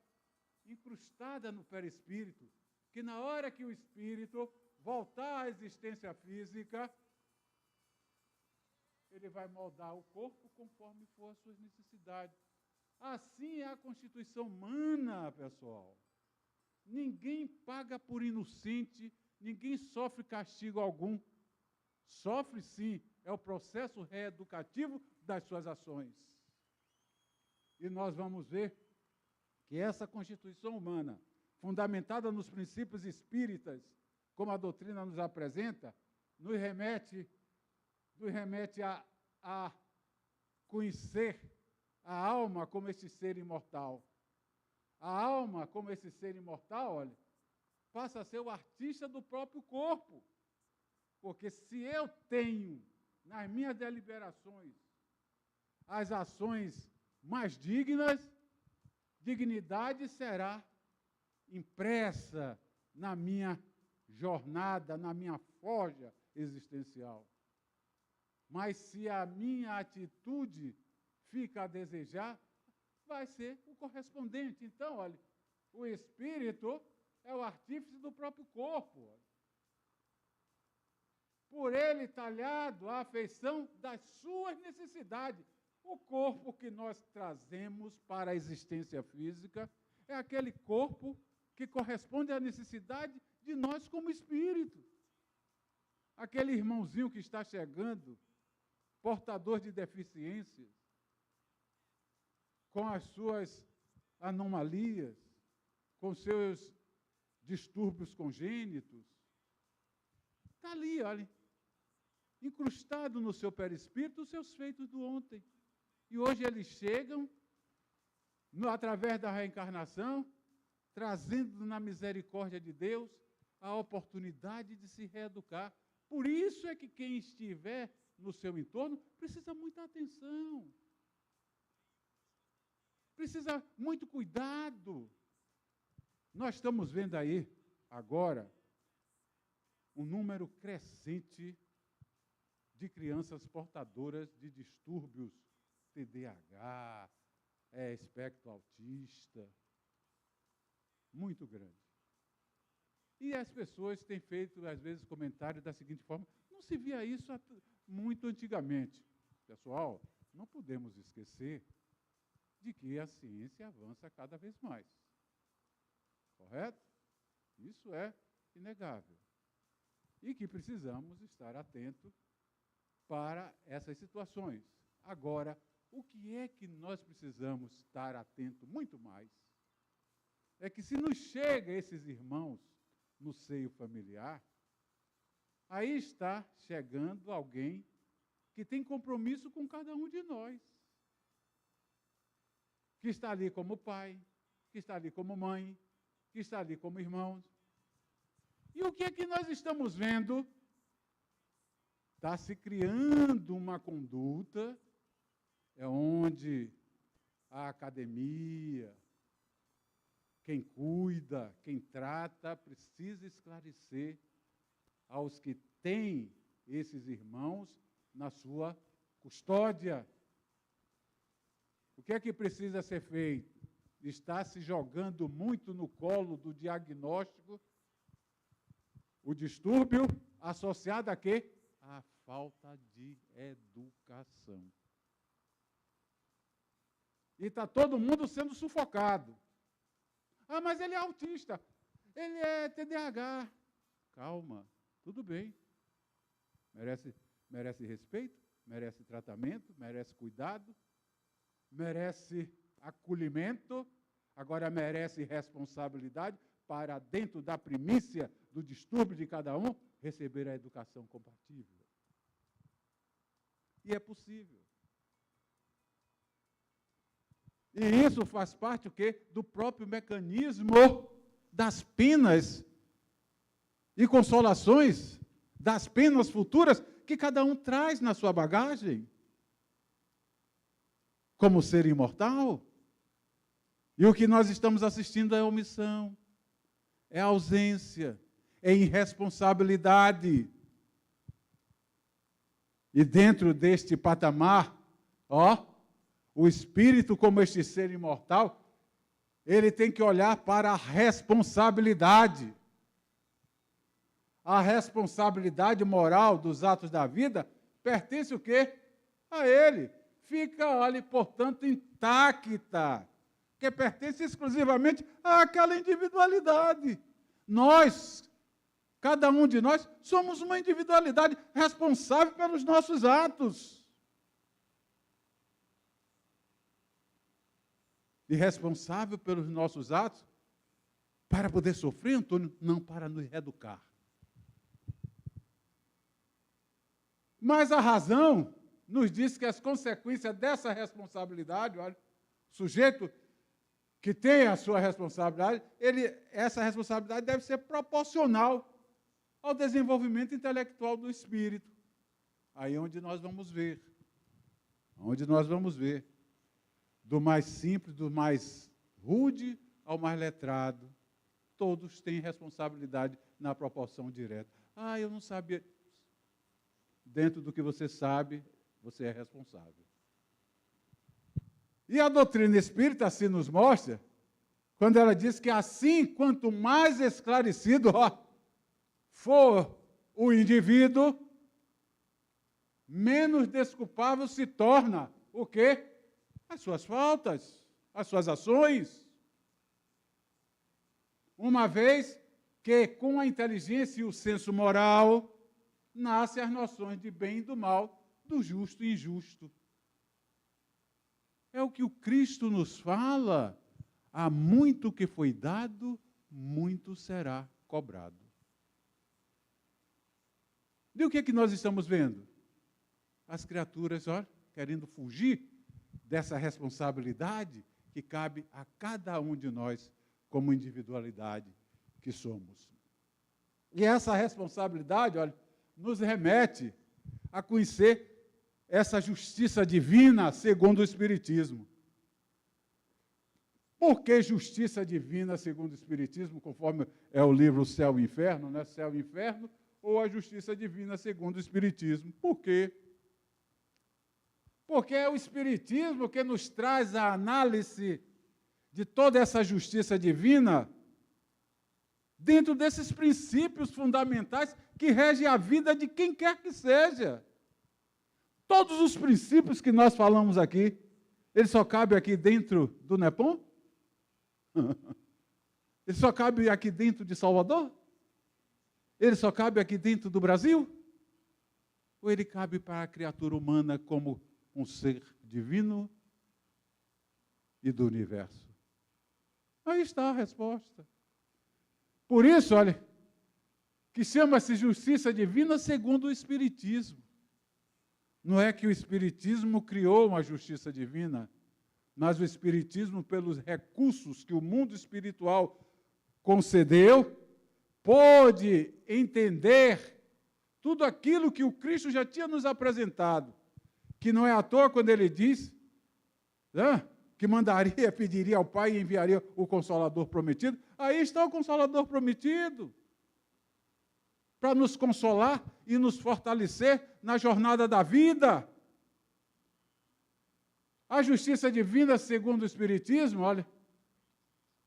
incrustada no perispírito, que na hora que o espírito voltar à existência física, ele vai moldar o corpo conforme for as suas necessidades. Assim é a constituição humana, pessoal. Ninguém paga por inocente, ninguém sofre castigo algum. Sofre sim, é o processo reeducativo das suas ações. E nós vamos ver que essa constituição humana, fundamentada nos princípios espíritas, como a doutrina nos apresenta, nos remete a conhecer a alma como esse ser imortal. A alma, como esse ser imortal, olha, passa a ser o artista do próprio corpo. Porque se eu tenho, nas minhas deliberações, as ações mais dignas, dignidade será impressa na minha jornada, na minha forja existencial. Mas se a minha atitude fica a desejar, vai ser o correspondente. Então, olha, o espírito é o artífice do próprio corpo. Olha. Por ele talhado a afeição das suas necessidades. O corpo que nós trazemos para a existência física é aquele corpo que corresponde à necessidade de nós como espírito. Aquele irmãozinho que está chegando, portador de deficiências, com as suas anomalias, com seus distúrbios congênitos. Está ali, olha, incrustado no seu perispírito os seus feitos do ontem. E hoje eles chegam, através da reencarnação, trazendo na misericórdia de Deus a oportunidade de se reeducar. Por isso é que quem estiver no seu entorno precisa muita atenção. Precisa muito cuidado. Nós estamos vendo aí, agora, um número crescente de crianças portadoras de distúrbios TDAH, espectro autista, muito grande. E as pessoas têm feito, às vezes, comentários da seguinte forma: não se via isso muito antigamente. Pessoal, não podemos esquecer de que a ciência avança cada vez mais. Correto? Isso é inegável. E que precisamos estar atentos para essas situações. Agora, o que é que nós precisamos estar atentos muito mais? É que se nos chega esses irmãos no seio familiar, aí está chegando alguém que tem compromisso com cada um de nós. Que está ali como pai, que está ali como mãe, que está ali como irmãos. E o que é que nós estamos vendo? Está se criando uma conduta, onde a academia, quem cuida, quem trata, precisa esclarecer aos que têm esses irmãos na sua custódia. O que é que precisa ser feito? Está se jogando muito no colo do diagnóstico o distúrbio associado a quê? A falta de educação. E está todo mundo sendo sufocado. Ah, mas ele é autista, ele é TDAH. Calma, tudo bem. Merece respeito, merece tratamento, merece cuidado, merece acolhimento, agora merece responsabilidade para, dentro da primícia do distúrbio de cada um, receber a educação compatível. E é possível. E isso faz parte o quê? Do próprio mecanismo das penas e consolações, das penas futuras que cada um traz na sua bagagem, como ser imortal. E o que nós estamos assistindo é omissão, é ausência, é irresponsabilidade. E dentro deste patamar, o espírito, como este ser imortal, ele tem que olhar para a responsabilidade. A responsabilidade moral dos atos da vida pertence o quê? A ele. Fica, olha, portanto, intacta, que pertence exclusivamente àquela individualidade. Nós, cada um de nós, somos uma individualidade responsável pelos nossos atos. E responsável pelos nossos atos para poder sofrer, Antônio, não para nos reeducar. Mas a razão nos diz que as consequências dessa responsabilidade, olha, o sujeito que tem a sua responsabilidade, essa responsabilidade deve ser proporcional ao desenvolvimento intelectual do espírito. Aí é onde nós vamos ver. Do mais simples, do mais rude ao mais letrado, todos têm responsabilidade na proporção direta. Ah, eu não sabia. Dentro do que você sabe, você é responsável. E a doutrina espírita assim nos mostra, quando ela diz que assim, quanto mais esclarecido for o indivíduo, menos desculpável se torna o quê? As suas faltas, as suas ações. Uma vez que, com a inteligência e o senso moral, nascem as noções de bem e do mal, do justo e injusto. É o que o Cristo nos fala. Há muito que foi dado, muito será cobrado. E o que é que nós estamos vendo? As criaturas, olha, querendo fugir dessa responsabilidade que cabe a cada um de nós como individualidade que somos. E essa responsabilidade, olha, nos remete a conhecer essa justiça divina segundo o Espiritismo. Por que justiça divina segundo o Espiritismo, conforme é o livro Céu e Inferno, né? Céu e Inferno, ou a justiça divina segundo o Espiritismo? Por quê? Porque é o Espiritismo que nos traz a análise de toda essa justiça divina dentro desses princípios fundamentais que regem a vida de quem quer que seja. Todos os princípios que nós falamos aqui, eles só cabem aqui dentro do NEPOM? Ele só cabe aqui dentro de Salvador? Ele só cabe aqui dentro do Brasil? Ou ele cabe para a criatura humana como um ser divino e do universo? Aí está a resposta. Por isso, olha, que chama-se justiça divina segundo o Espiritismo. Não é que o Espiritismo criou uma justiça divina, mas o Espiritismo, pelos recursos que o mundo espiritual concedeu, pôde entender tudo aquilo que o Cristo já tinha nos apresentado, que não é à toa quando ele diz, né, que mandaria, pediria ao Pai e enviaria o Consolador prometido. Aí está o Consolador prometido, para nos consolar e nos fortalecer na jornada da vida. A justiça divina, segundo o Espiritismo, olha,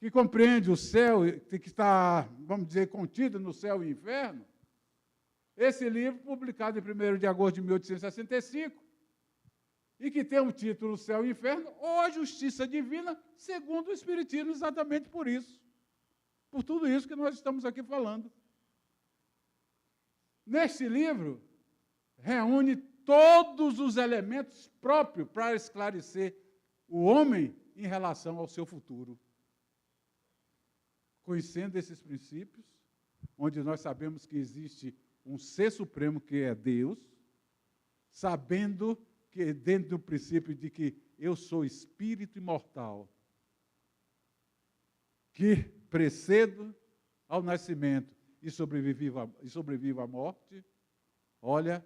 que compreende o céu, que está, vamos dizer, contido no céu e inferno. Esse livro, publicado em 1º de agosto de 1865, e que tem o título Céu e Inferno, ou a Justiça Divina, segundo o Espiritismo, exatamente por isso. Por tudo isso que nós estamos aqui falando. Neste livro, reúne todos os elementos próprios para esclarecer o homem em relação ao seu futuro. Conhecendo esses princípios, onde nós sabemos que existe um ser supremo que é Deus, sabendo que dentro do princípio de que eu sou espírito imortal, que precedo ao nascimento e sobrevivo à morte, olha,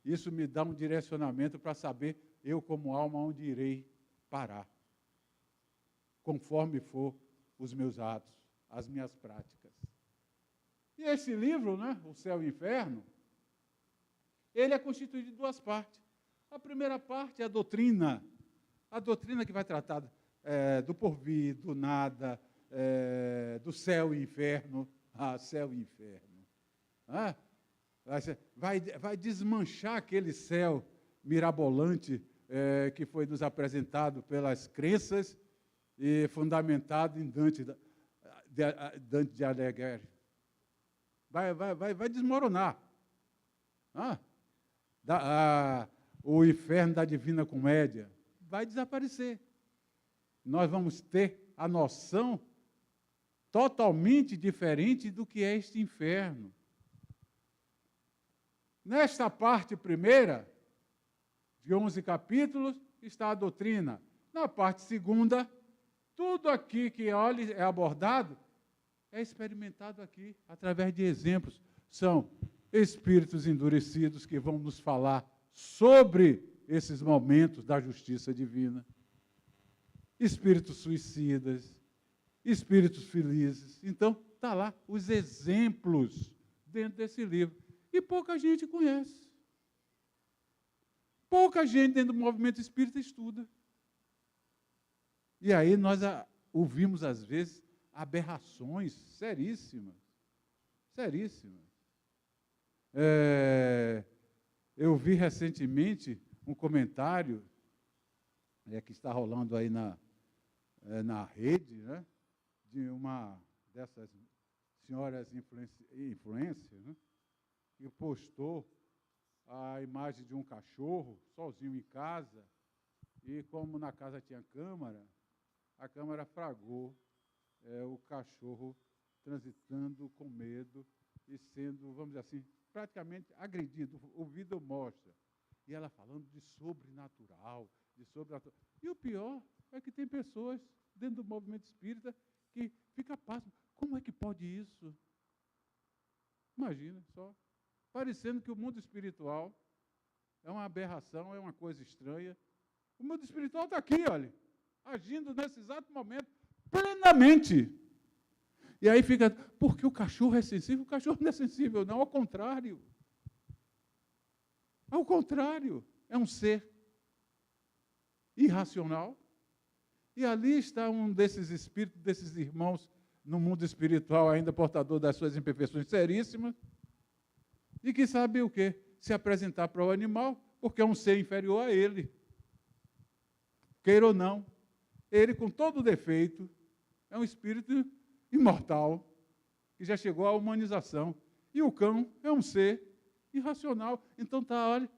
isso me dá um direcionamento para saber, eu como alma, onde irei parar, conforme for os meus atos, as minhas práticas. E esse livro, né, O Céu e o Inferno, ele é constituído de duas partes. A primeira parte é a doutrina que vai tratar do porvir, do nada, do céu e inferno. Céu e inferno. Vai desmanchar aquele céu mirabolante que foi nos apresentado pelas crenças e fundamentado em Dante de Alighieri. Vai desmoronar. O inferno da Divina Comédia vai desaparecer. Nós vamos ter a noção totalmente diferente do que é este inferno. Nesta parte primeira, de 11 capítulos, está a doutrina. Na parte segunda, tudo aqui que é abordado é experimentado aqui, através de exemplos. São espíritos endurecidos que vão nos falar sobre esses momentos da justiça divina. Espíritos suicidas, espíritos felizes. Então, está lá os exemplos dentro desse livro. E pouca gente conhece. Pouca gente dentro do movimento espírita estuda. E aí nós ouvimos, às vezes, aberrações seríssimas. Seríssimas. Eu vi recentemente um comentário que está rolando aí na rede, né, de uma dessas senhoras influências, né, que postou a imagem de um cachorro sozinho em casa E como na casa tinha câmara, a câmara fragou o cachorro transitando com medo e sendo, vamos dizer assim, praticamente agredido. O vídeo mostra. E ela falando de sobrenatural, de sobrenatural. E o pior é que tem pessoas dentro do movimento espírita que fica pasmo. Como é que pode isso? Imagina só. Parecendo que o mundo espiritual é uma aberração, é uma coisa estranha. O mundo espiritual está aqui, olha, agindo nesse exato momento, plenamente. E aí fica, porque o cachorro é sensível? O cachorro não é sensível, não, ao contrário. Ao contrário, é um ser irracional. E ali está um desses espíritos, desses irmãos no mundo espiritual, ainda portador das suas imperfeições seríssimas, e que sabe o quê? Se apresentar para o animal, porque é um ser inferior a ele. Queira ou não, ele, com todo o defeito, é um espírito imortal, que já chegou à humanização. E o cão é um ser irracional. Então está, olha,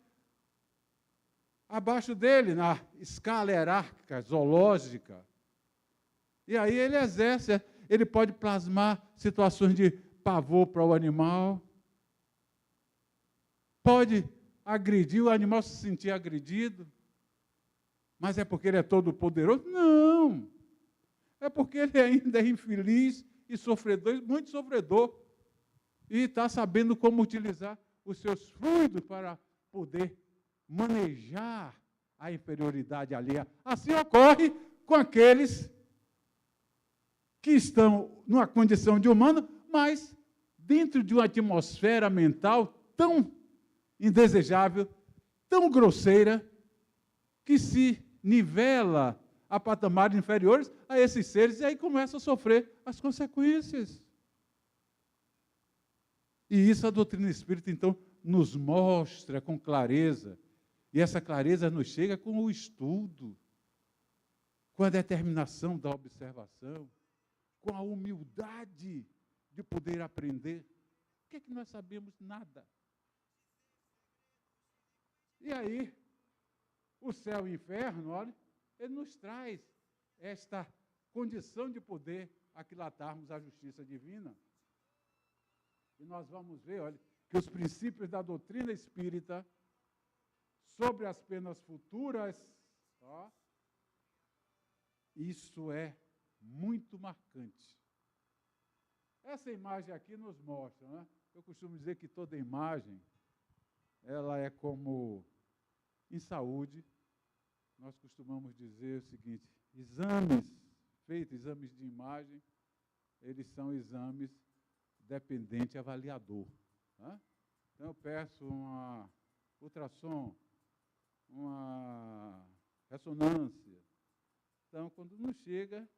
abaixo dele, na escala hierárquica, zoológica. E aí ele exerce, ele pode plasmar situações de pavor para o animal, pode agredir, o animal se sentir agredido, mas é porque ele é todo poderoso? Não! É porque ele ainda é infeliz e sofredor, muito sofredor, e está sabendo como utilizar os seus fluidos para poder manejar a inferioridade alheia. Assim ocorre com aqueles que estão numa condição de humano, mas dentro de uma atmosfera mental tão indesejável, tão grosseira, que se nivela a patamares inferiores a esses seres, e aí começa a sofrer as consequências. E isso a doutrina espírita, então, nos mostra com clareza. E essa clareza nos chega com o estudo, com a determinação da observação, com a humildade de poder aprender. O que é que nós sabemos? Nada. E aí, o céu e o inferno, olha, ele nos traz esta condição de poder aquilatarmos a justiça divina. E nós vamos ver, olha, que os princípios da doutrina espírita sobre as penas futuras, ó, isso é muito marcante. Essa imagem aqui nos mostra, né? Eu costumo dizer que toda imagem, ela é como em saúde, nós costumamos dizer o seguinte, exames de imagem, eles são exames dependente avaliador. Né? Então, eu peço uma ultrassom, uma ressonância. Então, quando não chega,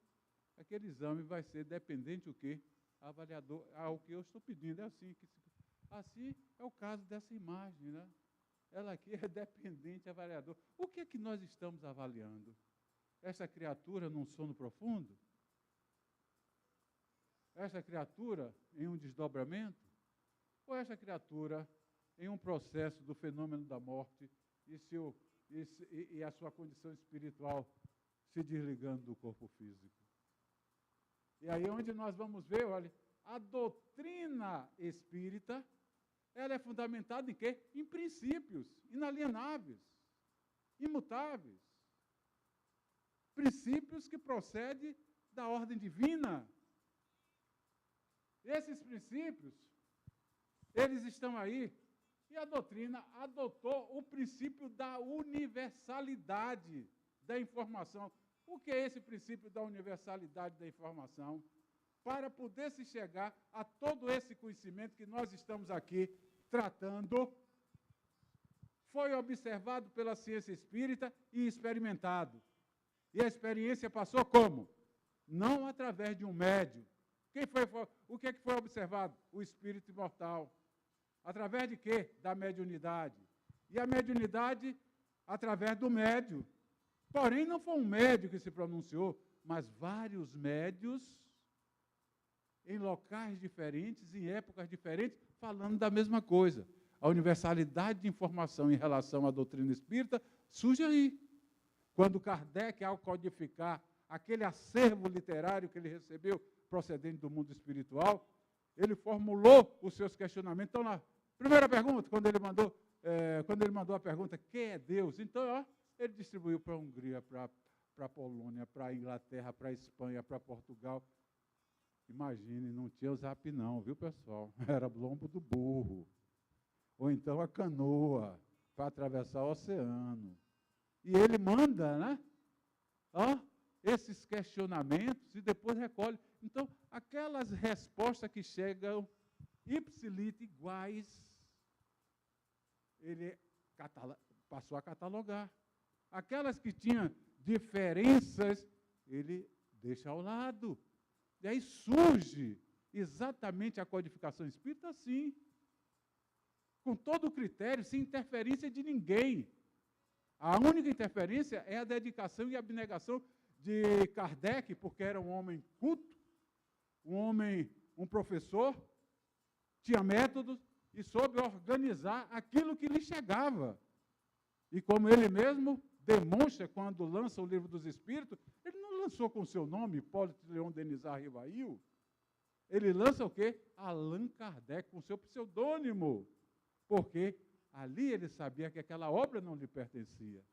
aquele exame vai ser dependente o quê? Avaliador, ao que eu estou pedindo. Assim é o caso dessa imagem, né? Ela aqui é dependente avaliador. O que é que nós estamos avaliando? Essa criatura num sono profundo? Essa criatura em um desdobramento? Ou essa criatura em um processo do fenômeno da morte e a sua condição espiritual se desligando do corpo físico? E aí onde nós vamos ver, olha, a doutrina espírita, ela é fundamentada em quê? Em princípios inalienáveis, imutáveis. Princípios que procedem da ordem divina. Esses princípios, eles estão aí, e a doutrina adotou o princípio da universalidade da informação. O que é esse princípio da universalidade da informação? Para poder se chegar a todo esse conhecimento que nós estamos aqui tratando, foi observado pela ciência espírita e experimentado. E a experiência passou como? Não através de um médium. O que é que foi observado? O espírito imortal. Através de quê? Da mediunidade. E a mediunidade através do médium. Porém, não foi um médium que se pronunciou, mas vários médios em locais diferentes, em épocas diferentes, falando da mesma coisa. A universalidade de informação em relação à doutrina espírita surge aí. quando Kardec, ao codificar aquele acervo literário que ele recebeu procedente do mundo espiritual, ele formulou os seus questionamentos. Então, na primeira pergunta, quando ele mandou a pergunta, quem é Deus? Então, ele distribuiu para a Hungria, para a Polônia, para a Inglaterra, para a Espanha, para Portugal. Imagine, não tinha o zap não, viu, pessoal? Era lombo do burro. Ou então a canoa, para atravessar o oceano. E ele manda, né? Esses questionamentos e depois recolhe. Então, aquelas respostas que chegam ipsilite iguais, ele passou a catalogar. Aquelas que tinham diferenças, ele deixa ao lado. E aí surge exatamente a codificação espírita assim, com todo o critério, sem interferência de ninguém. A única interferência é a dedicação e a abnegação de Kardec, porque era um homem culto, um professor, tinha métodos e soube organizar aquilo que lhe chegava. E como ele mesmo demonstra quando lança o Livro dos Espíritos, ele não lançou com o seu nome, Hipólito Leon Denizar Rivail. Ele lança o quê? Allan Kardec, com seu pseudônimo. Porque ali ele sabia que aquela obra não lhe pertencia.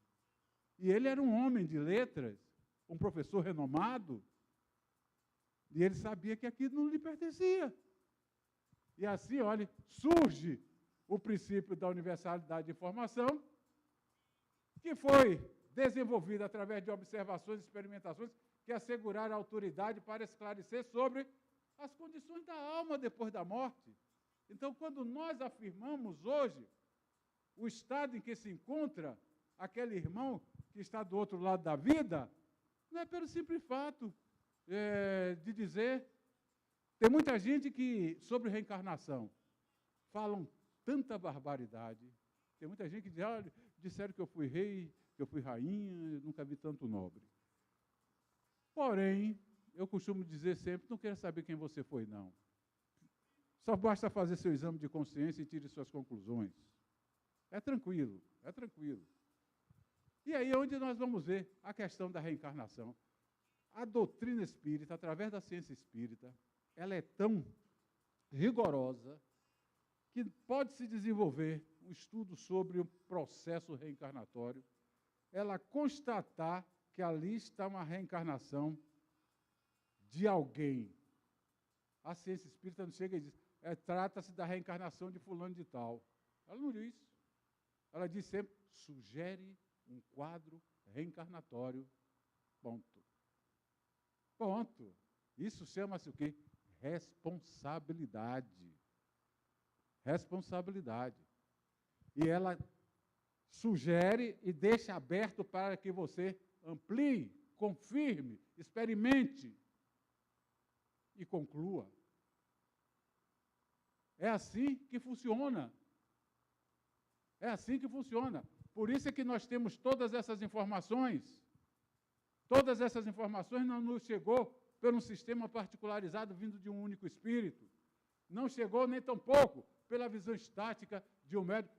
E ele era um homem de letras, um professor renomado, e ele sabia que aquilo não lhe pertencia. E assim, olha, surge o princípio da universalidade de informação, que foi desenvolvido através de observações e experimentações que asseguraram a autoridade para esclarecer sobre as condições da alma depois da morte. Então, quando nós afirmamos hoje o estado em que se encontra aquele irmão que está do outro lado da vida, não é pelo simples fato de dizer... Tem muita gente que, sobre reencarnação, falam tanta barbaridade. Tem muita gente que diz, olha, disseram que eu fui rei, que eu fui rainha, nunca vi tanto nobre. Porém, eu costumo dizer sempre, não quero saber quem você foi, não. Só basta fazer seu exame de consciência e tire suas conclusões. É tranquilo, é tranquilo. E aí é onde nós vamos ver a questão da reencarnação. A doutrina espírita, através da ciência espírita, ela é tão rigorosa que pode-se desenvolver um estudo sobre o processo reencarnatório, ela constatar que ali está uma reencarnação de alguém. A ciência espírita não chega e diz, trata-se da reencarnação de fulano de tal. Ela não diz. Ela diz sempre, sugere um quadro reencarnatório, ponto. Ponto. Isso chama-se o quê? Responsabilidade. Responsabilidade. E ela sugere e deixa aberto para que você amplie, confirme, experimente e conclua. É assim que funciona. É assim que funciona. Por isso é que nós temos todas essas informações. Todas essas informações não nos chegou por um sistema particularizado vindo de um único espírito. Não chegou nem tampouco pela visão estática de um médium.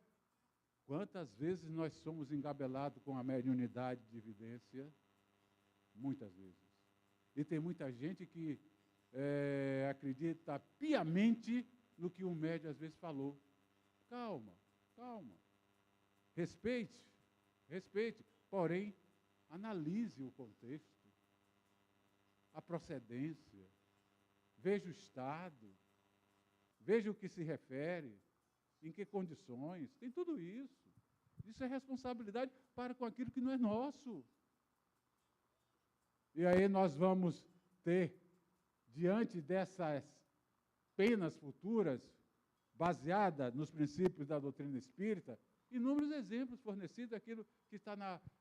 Quantas vezes nós somos engabelados com a mediunidade de evidência? Muitas vezes. E tem muita gente que acredita piamente no que um médium às vezes falou. Calma, calma. Respeite, respeite. Porém, analise o contexto, a procedência, veja o estado, veja o que se refere, em que condições, tem tudo isso. Isso é responsabilidade para com aquilo que não é nosso. E aí nós vamos ter, diante dessas penas futuras, baseada nos princípios da doutrina espírita, inúmeros exemplos fornecidos daquilo que está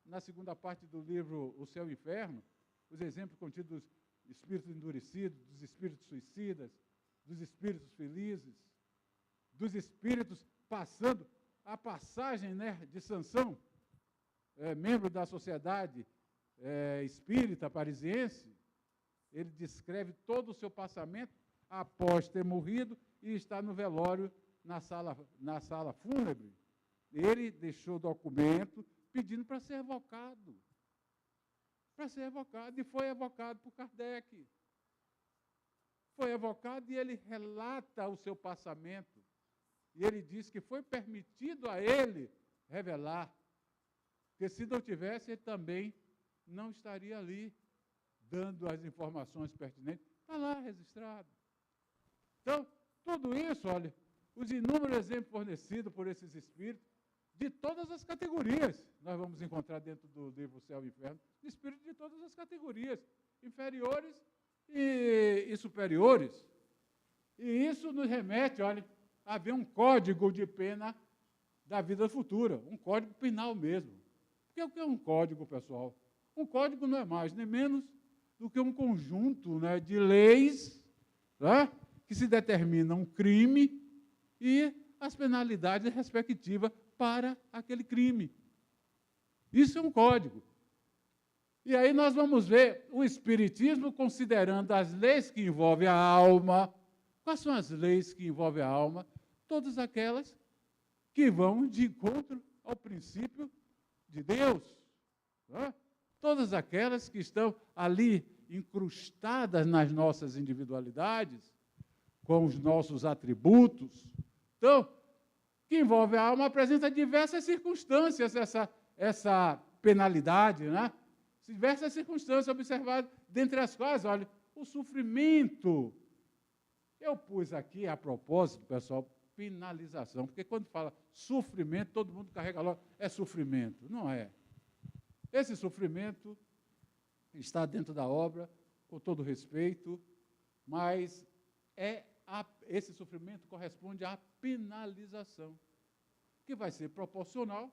na segunda parte do livro O Céu e o Inferno, os exemplos contidos dos espíritos endurecidos, dos espíritos suicidas, dos espíritos felizes, dos espíritos passando a passagem, né, de Sansão, membro da sociedade espírita parisiense. Ele descreve todo o seu passamento após ter morrido e está no velório na sala fúnebre. Ele deixou documento pedindo para ser evocado. para ser evocado, e foi evocado por Kardec. Foi evocado e ele relata o seu passamento. E ele diz que foi permitido a ele revelar, que se não tivesse, ele também não estaria ali, dando as informações pertinentes. Está lá registrado. Então, tudo isso, olha, os inúmeros exemplos fornecidos por esses espíritos, de todas as categorias, nós vamos encontrar dentro do livro Céu e Inferno, espíritos de todas as categorias, inferiores e superiores. E isso nos remete, olha, a ver um código de pena da vida futura, um código penal mesmo. Porque o que é um código, pessoal? Um código não é mais nem menos do que um conjunto, né, de leis, né, que se determinam um crime e as penalidades respectivas para aquele crime. Isso é um código. E aí nós vamos ver o Espiritismo considerando as leis que envolvem a alma. Quais são as leis que envolvem a alma? Todas aquelas que vão de encontro ao princípio de Deus. Né? Todas aquelas que estão ali incrustadas nas nossas individualidades, com os nossos atributos. Então, que envolve a alma, apresenta diversas circunstâncias, essa penalidade, né? Diversas circunstâncias observadas, dentre as quais, olha, o sofrimento. Eu pus aqui, a propósito, pessoal, penalização, porque quando fala sofrimento, todo mundo carrega logo, é sofrimento. Não é. Esse sofrimento está dentro da obra, com todo respeito, mas esse sofrimento corresponde à penalização, que vai ser proporcional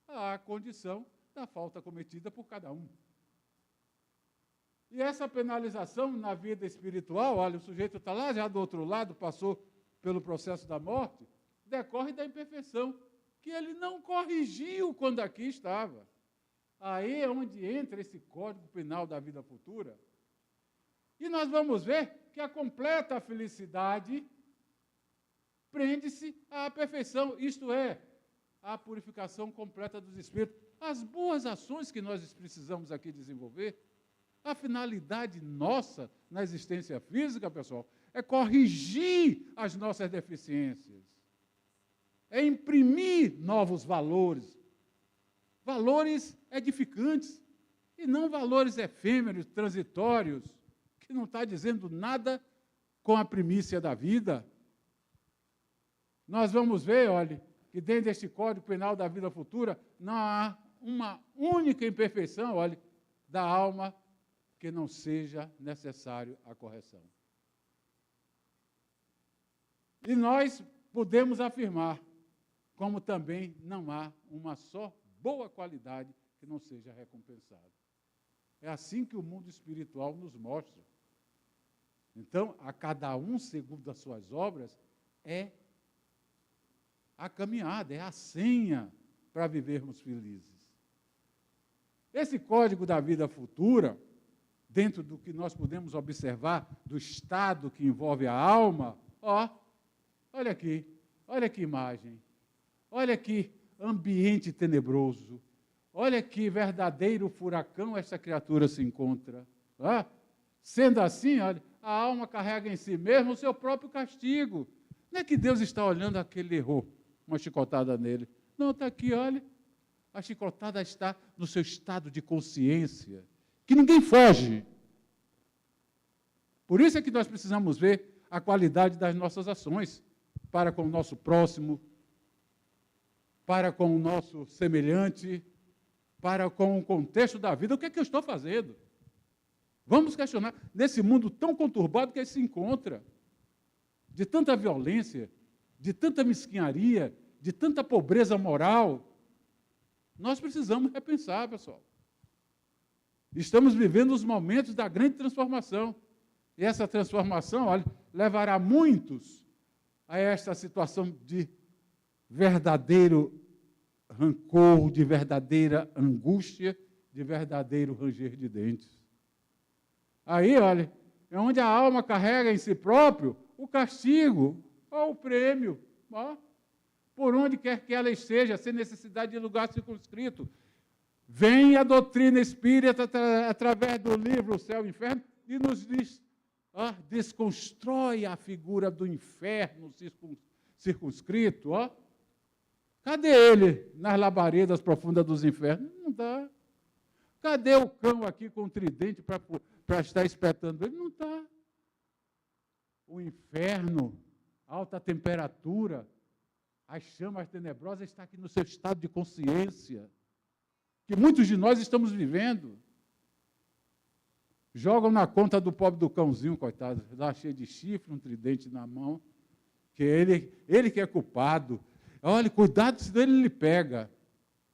à condição da falta cometida por cada um. E essa penalização na vida espiritual, olha, o sujeito está lá já do outro lado, passou pelo processo da morte, decorre da imperfeição, que ele não corrigiu quando aqui estava. Aí é onde entra esse Código Penal da vida futura. E nós vamos ver que a completa felicidade prende-se à perfeição, isto é, à purificação completa dos espíritos. As boas ações que nós precisamos aqui desenvolver, a finalidade nossa na existência física, pessoal, é corrigir as nossas deficiências, é imprimir novos valores, valores edificantes, e não valores efêmeros, transitórios, que não está dizendo nada com a primícia da vida. Nós vamos ver, olha, que dentro deste Código Penal da vida futura, não há uma única imperfeição, olha, da alma que não seja necessário a correção. E nós podemos afirmar, como também não há uma só boa qualidade que não seja recompensada. É assim que o mundo espiritual nos mostra. Então, a cada um, segundo as suas obras, é a caminhada, é a senha para vivermos felizes. Esse código da vida futura, dentro do que nós podemos observar do estado que envolve a alma, olha aqui, olha que imagem, olha que ambiente tenebroso, olha que verdadeiro furacão essa criatura se encontra. Sendo assim, olha, a alma carrega em si mesmo o seu próprio castigo. Não é que Deus está olhando aquele errou, uma chicotada nele. Não, está aqui, olha, a chicotada está no seu estado de consciência, que ninguém foge. Por isso é que nós precisamos ver a qualidade das nossas ações para com o nosso próximo, para com o nosso semelhante, para com o contexto da vida. O que é que eu estou fazendo? Vamos questionar, nesse mundo tão conturbado que ele se encontra, de tanta violência, de tanta mesquinharia, de tanta pobreza moral, nós precisamos repensar, pessoal. Estamos vivendo os momentos da grande transformação. E essa transformação, olha, levará muitos a esta situação de verdadeiro rancor, de verdadeira angústia, de verdadeiro ranger de dentes. Aí, olha, é onde a alma carrega em si próprio o castigo, ou o prêmio, por onde quer que ela esteja, sem necessidade de lugar circunscrito. Vem a doutrina espírita através do livro O Céu e o Inferno e nos desconstrói a figura do inferno circunscrito. Cadê ele nas labaredas profundas dos infernos? Não dá. Cadê o cão aqui com o tridente para estar espetando ele? Não está. O inferno, alta temperatura, as chamas tenebrosas está aqui no seu estado de consciência, que muitos de nós estamos vivendo. Jogam na conta do pobre do cãozinho, coitado, lá cheio de chifre, um tridente na mão, que ele que é culpado. Olha, cuidado, senão ele lhe pega.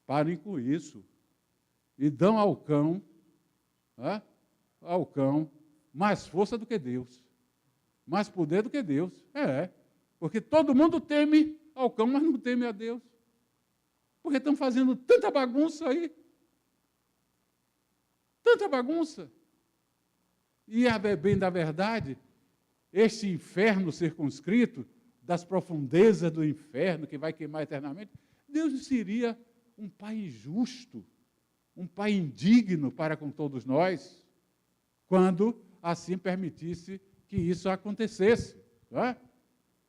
Parem com isso. E dão ao cão mais força do que Deus, mais poder do que Deus. Porque todo mundo teme ao cão, mas não teme a Deus. Porque estão fazendo tanta bagunça aí. Tanta bagunça. E, a bem da verdade, este inferno circunscrito, das profundezas do inferno, que vai queimar eternamente, Deus seria um Pai injusto, um Pai indigno para com todos nós, quando assim permitisse que isso acontecesse.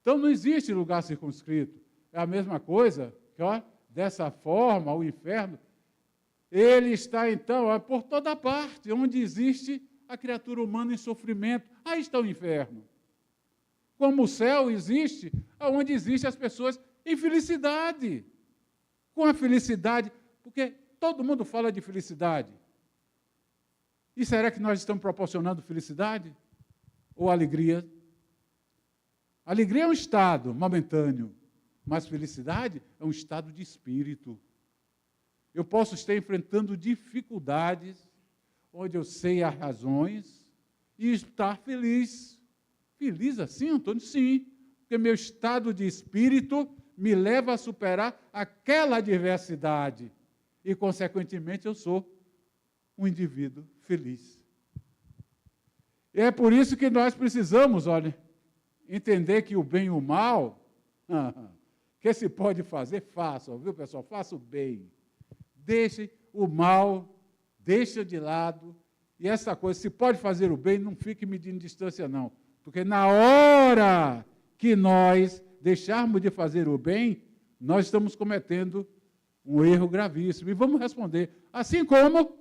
Então, não existe lugar circunscrito. É a mesma coisa que, dessa forma, o inferno, ele está, então, por toda parte, onde existe a criatura humana em sofrimento. Aí está o inferno. Como o céu existe, onde existem as pessoas em felicidade. Com a felicidade, porque todo mundo fala de felicidade. E será que nós estamos proporcionando felicidade? Ou alegria? Alegria é um estado momentâneo, mas felicidade é um estado de espírito. Eu posso estar enfrentando dificuldades, onde eu sei as razões, e estar feliz. Feliz assim, Antônio? Sim, porque meu estado de espírito me leva a superar aquela adversidade. E, consequentemente, eu sou um indivíduo feliz. E é por isso que nós precisamos, entender que o bem e o mal, que se pode fazer, faça, viu, pessoal? Faça o bem. Deixe o mal, deixa de lado. E essa coisa, se pode fazer o bem, não fique medindo distância, não. Porque na hora que nós deixarmos de fazer o bem, nós estamos cometendo um erro gravíssimo. E vamos responder. Assim como,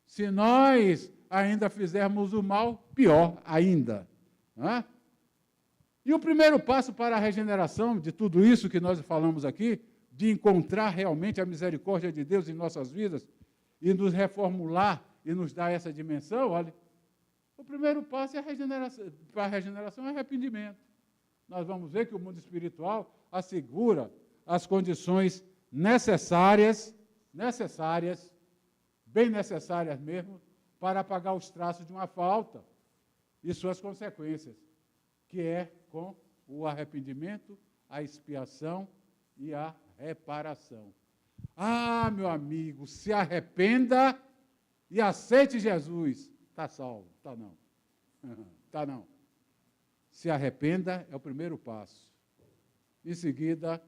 se nós ainda fizermos o mal, pior ainda. E o primeiro passo para a regeneração de tudo isso que nós falamos aqui, de encontrar realmente a misericórdia de Deus em nossas vidas e nos reformular e nos dar essa dimensão, o primeiro passo é a regeneração. Para a regeneração é arrependimento. Nós vamos ver que o mundo espiritual assegura as condições necessárias, bem necessárias mesmo, para apagar os traços de uma falta e suas consequências, que é com o arrependimento, a expiação e a reparação. Meu amigo, se arrependa e aceite Jesus. Está salvo. Está não. Está não. Se arrependa é o primeiro passo. Em seguida,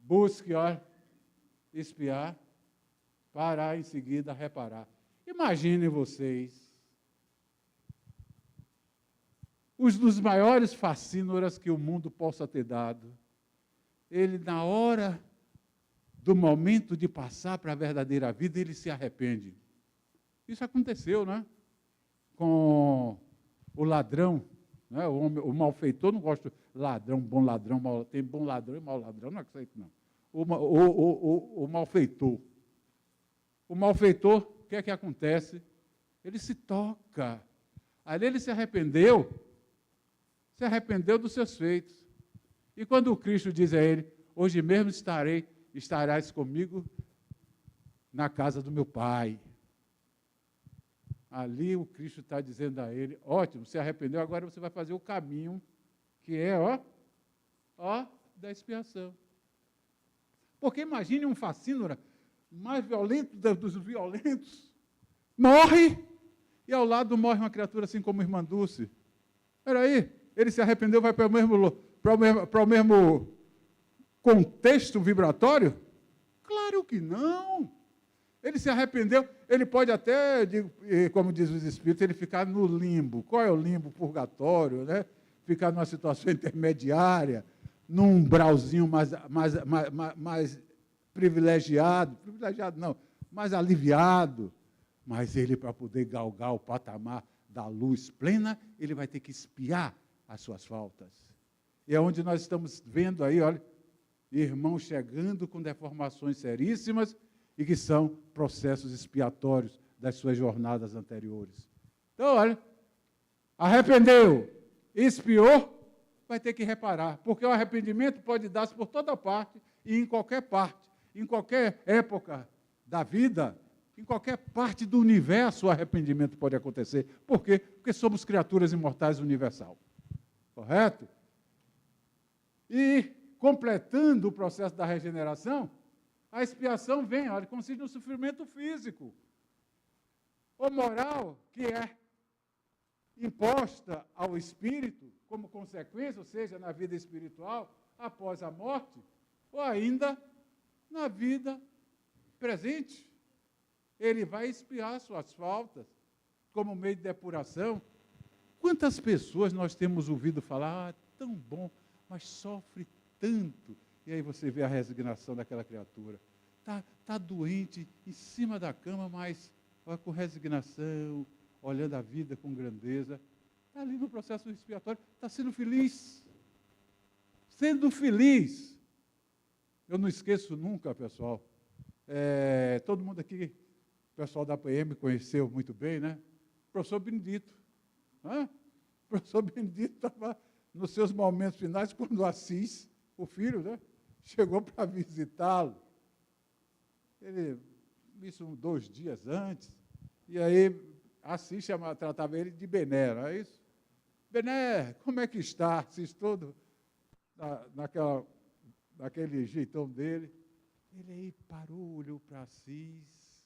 busque expiar para em seguida reparar. Imaginem vocês os dos maiores facínoras que o mundo possa ter dado. Ele, na hora do momento de passar para a verdadeira vida, ele se arrepende. Isso aconteceu, com o ladrão, o malfeitor. Não gosto de ladrão, bom ladrão, tem bom ladrão e mau ladrão, não aceito, não. O malfeitor. O malfeitor, o que é que acontece? Ele se toca. Ali ele se arrependeu dos seus feitos. E quando o Cristo diz a ele, hoje mesmo estarás comigo na casa do meu Pai. Ali o Cristo está dizendo a ele, ótimo, se arrependeu, agora você vai fazer o caminho que é, da expiação. Porque imagine um facínora mais violento dos violentos, morre, e ao lado morre uma criatura assim como a irmã Dulce. Espera aí, ele se arrependeu, vai para o mesmo contexto vibratório? Claro que não. Ele se arrependeu, ele pode até, como diz os espíritos, ele ficar no limbo. Qual é o limbo? Purgatório, né? Ficar numa situação intermediária, num umbralzinho mais privilegiado não, mais aliviado. Mas ele, para poder galgar o patamar da luz plena, ele vai ter que expiar as suas faltas. E é onde nós estamos vendo aí, olha, irmãos chegando com deformações seríssimas e que são processos expiatórios das suas jornadas anteriores. Então, olha, arrependeu, expiou, vai ter que reparar, porque o arrependimento pode dar-se por toda parte e em qualquer parte, em qualquer época da vida, em qualquer parte do universo o arrependimento pode acontecer. Por quê? Porque somos criaturas imortais universal. Correto? E, completando o processo da regeneração, a expiação vem, olha, consiste no sofrimento físico. Ou moral, que é imposta ao espírito como consequência, ou seja, na vida espiritual, após a morte, ou ainda na vida presente. Ele vai expiar suas faltas como meio de depuração. Quantas pessoas nós temos ouvido falar, tão bom, mas sofre tanto. E aí você vê a resignação daquela criatura. Tá doente, em cima da cama, mas com resignação, olhando a vida com grandeza. Está ali no processo expiatório, está sendo feliz. Sendo feliz. Eu não esqueço nunca, pessoal. Todo mundo aqui, o pessoal da PM conheceu muito bem, né? O professor Benedito. O professor Benedito estava nos seus momentos finais, quando o Assis, o filho, né, chegou para visitá-lo. Isso 2 dias antes, e aí Assis tratava ele de Bené, não é isso? Bené, como é que está? Assis todo naquele jeitão dele. Ele aí parou, olhou para Assis,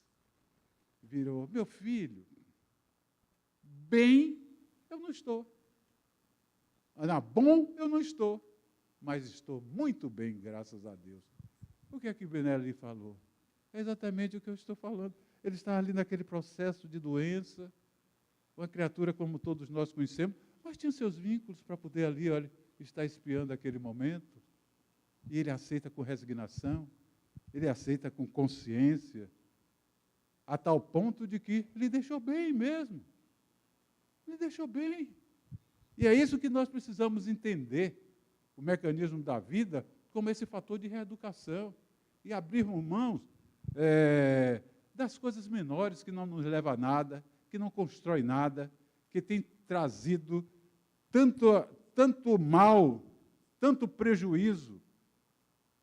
virou, meu filho, bem, eu não estou. Bom, eu não estou, mas estou muito bem, graças a Deus. O que é que Bené lhe falou? É exatamente o que eu estou falando. Ele está ali naquele processo de doença, uma criatura como todos nós conhecemos, mas tinha seus vínculos para poder ali, olha, estar espiando aquele momento. E ele aceita com resignação, ele aceita com consciência, a tal ponto de que lhe deixou bem mesmo. Lhe deixou bem. E é isso que nós precisamos entender, o mecanismo da vida, como esse fator de reeducação, e abrirmos mãos das coisas menores que não nos levam a nada, que não constrói nada, que tem trazido tanto mal, tanto prejuízo,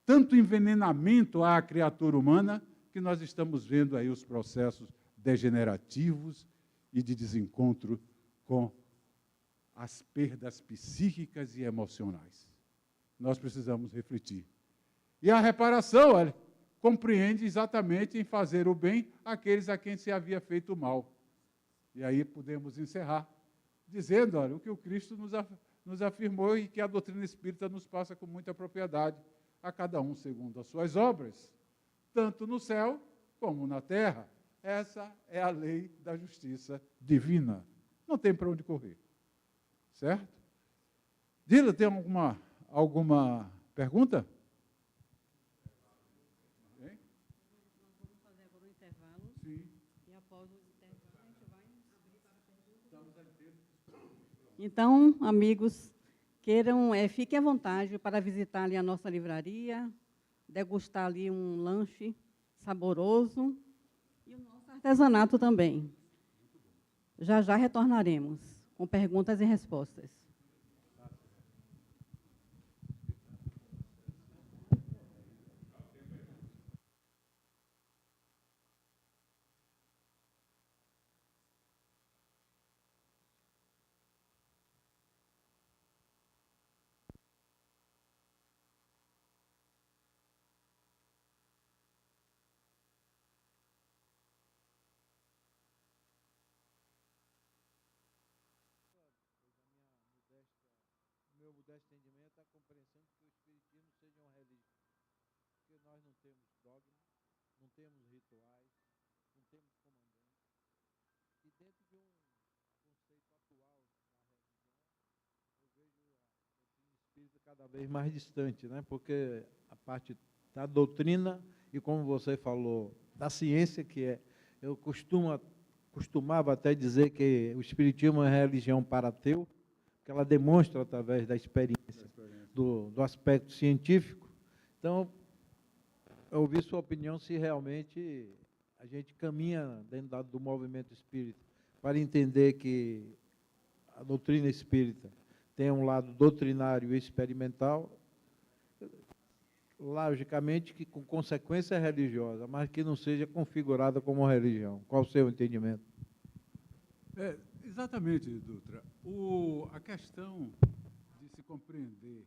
tanto envenenamento à criatura humana, que nós estamos vendo aí os processos degenerativos e de desencontro com as perdas psíquicas e emocionais. Nós precisamos refletir. E a reparação, olha, compreende exatamente em fazer o bem àqueles a quem se havia feito o mal. E aí podemos encerrar dizendo, olha, o que o Cristo nos afirmou e que a doutrina espírita nos passa com muita propriedade, a cada um segundo as suas obras, tanto no céu como na terra. Essa é a lei da justiça divina. Não tem para onde correr. Certo? Dila, tem alguma pergunta? Nós vamos fazer agora um intervalo. Sim. E após o intervalo, a gente vai abrir para perguntas. Então, amigos, fiquem à vontade para visitar ali a nossa livraria, degustar ali um lanche saboroso e o nosso artesanato também. Já retornaremos com perguntas e respostas. Meu modesto entendimento, a compreensão de que o Espiritismo seja uma religião porque nós não temos dogma, não temos rituais, não temos comandantes. E dentro de um conceito atual da religião, eu vejo a doutrina espírita cada vez mais distante, né? Porque a parte da doutrina e, como você falou, da ciência, que é, eu costumava até dizer que o espiritismo é uma religião para ateu, porque ela demonstra através da experiência, do aspecto científico. Então, eu ouvi sua opinião se realmente a gente caminha dentro do movimento espírita para entender que a doutrina espírita tem um lado doutrinário e experimental, logicamente que com consequência religiosa, mas que não seja configurada como religião. Qual o seu entendimento? Exatamente, Dutra. A questão de se compreender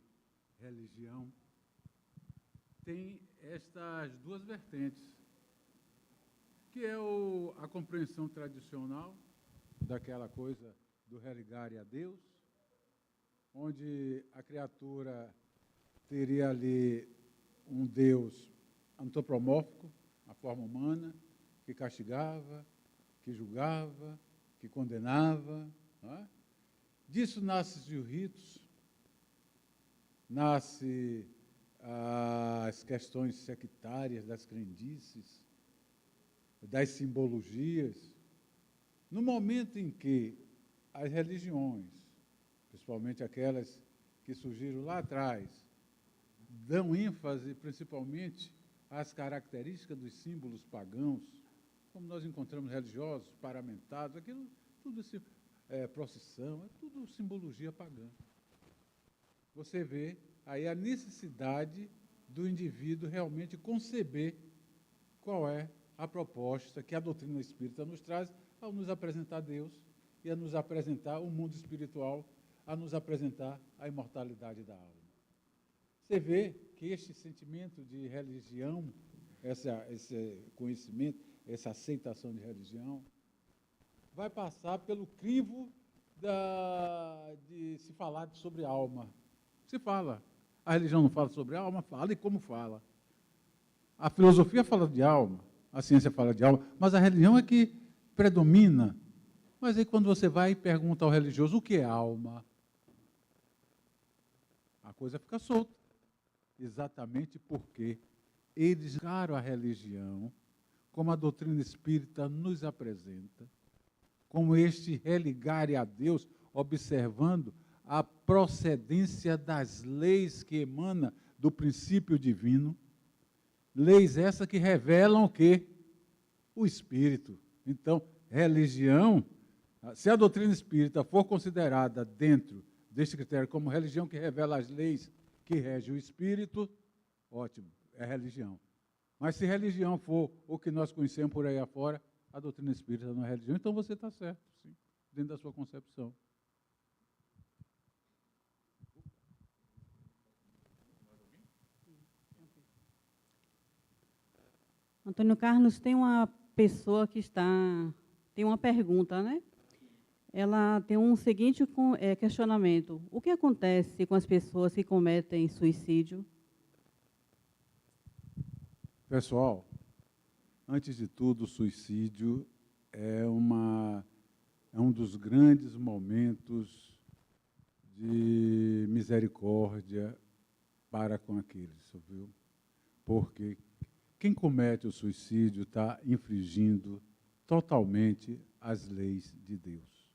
religião tem estas duas vertentes, que é a compreensão tradicional daquela coisa do religare a Deus, onde a criatura teria ali um Deus antropomórfico, a forma humana, que castigava, que julgava, que condenava. Não é? Disso nascem os ritos, nasce as questões sectárias das crendices, das simbologias. No momento em que as religiões, principalmente aquelas que surgiram lá atrás, dão ênfase principalmente às características dos símbolos pagãos, como nós encontramos religiosos, paramentados, aquilo tudo procissão, é tudo simbologia pagã. Você vê aí a necessidade do indivíduo realmente conceber qual é a proposta que a doutrina espírita nos traz ao nos apresentar Deus e a nos apresentar o mundo espiritual, a nos apresentar a imortalidade da alma. Você vê que este sentimento de religião, esse conhecimento, essa aceitação de religião, vai passar pelo crivo de se falar sobre alma. Se fala. A religião não fala sobre alma, fala e como fala. A filosofia fala de alma, a ciência fala de alma, mas a religião é que predomina. Mas aí quando você vai e pergunta ao religioso o que é alma, a coisa fica solta. Exatamente porque eles encaram a religião como a doutrina espírita nos apresenta, como este religare a Deus, observando a procedência das leis que emana do princípio divino, leis essas que revelam o quê? O Espírito. Então, religião, se a doutrina espírita for considerada dentro deste critério como religião que revela as leis que regem o Espírito, ótimo, é religião. Mas se religião for o que nós conhecemos por aí afora, a doutrina espírita não é religião, então você está certo, sim, dentro da sua concepção. Antônio Carlos, tem uma pessoa que tem uma pergunta, né? Ela tem um seguinte questionamento. O que acontece com as pessoas que cometem suicídio? Pessoal, antes de tudo, o suicídio é um dos grandes momentos de misericórdia para com aqueles, viu? Porque quem comete o suicídio está infringindo totalmente as leis de Deus.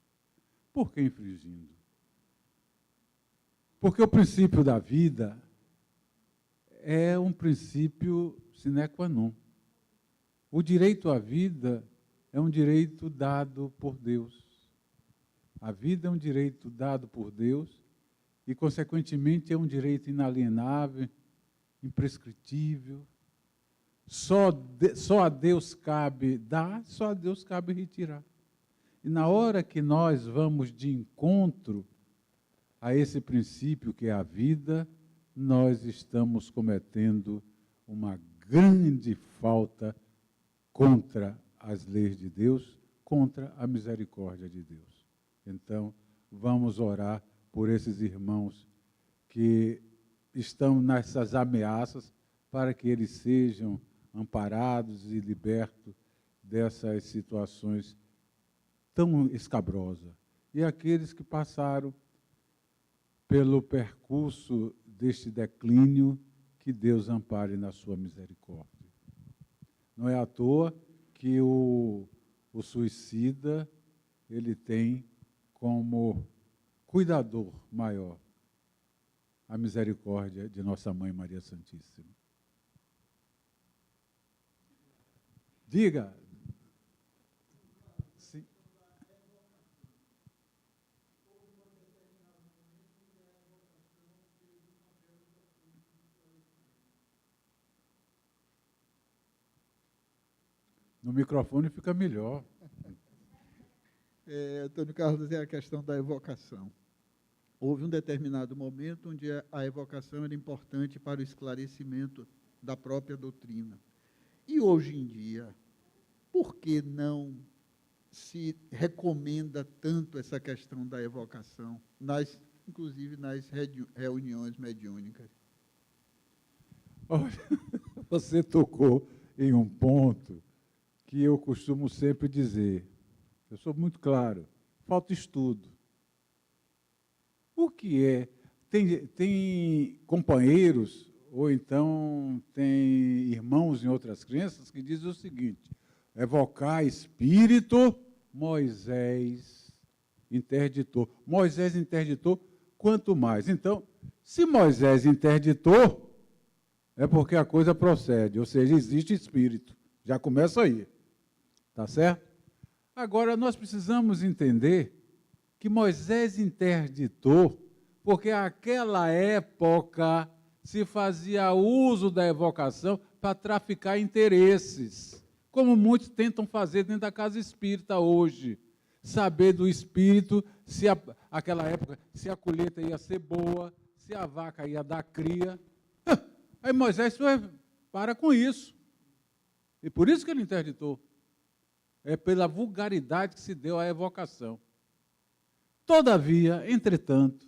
Por que infringindo? Porque o princípio da vida é um princípio sine qua non. O direito à vida é um direito dado por Deus. A vida é um direito dado por Deus e, consequentemente, é um direito inalienável, imprescritível. Só a Deus cabe dar, só a Deus cabe retirar. E na hora que nós vamos de encontro a esse princípio que é a vida, nós estamos cometendo uma grande falta contra as leis de Deus, contra a misericórdia de Deus. Então, vamos orar por esses irmãos que estão nessas ameaças, para que eles sejam amparados e libertos dessas situações tão escabrosas. E aqueles que passaram pelo percurso deste declínio, que Deus ampare na sua misericórdia. Não é à toa que o suicida, ele tem como cuidador maior a misericórdia de nossa Mãe Maria Santíssima. Diga. Sim. No microfone fica melhor. Antônio Carlos, é a questão da evocação. Houve um determinado momento onde a evocação era importante para o esclarecimento da própria doutrina. E hoje em dia, por que não se recomenda tanto essa questão da evocação, inclusive nas reuniões mediúnicas? Olha, você tocou em um ponto que eu costumo sempre dizer. Eu sou muito claro, falta estudo. O que é? Tem companheiros, ou então tem irmãos em outras crenças, que dizem o seguinte: evocar espírito, Moisés interditou. Moisés interditou, quanto mais. Então, se Moisés interditou, é porque a coisa procede, ou seja, existe espírito. Já começa aí. Tá certo? Agora, nós precisamos entender que Moisés interditou porque naquela época se fazia uso da evocação para traficar interesses, como muitos tentam fazer dentro da casa espírita hoje. Saber do espírito, se aquela época, se a colheita ia ser boa, se a vaca ia dar cria. Aí Moisés para com isso. E por isso que ele interditou. É pela vulgaridade que se deu à evocação. Todavia, entretanto,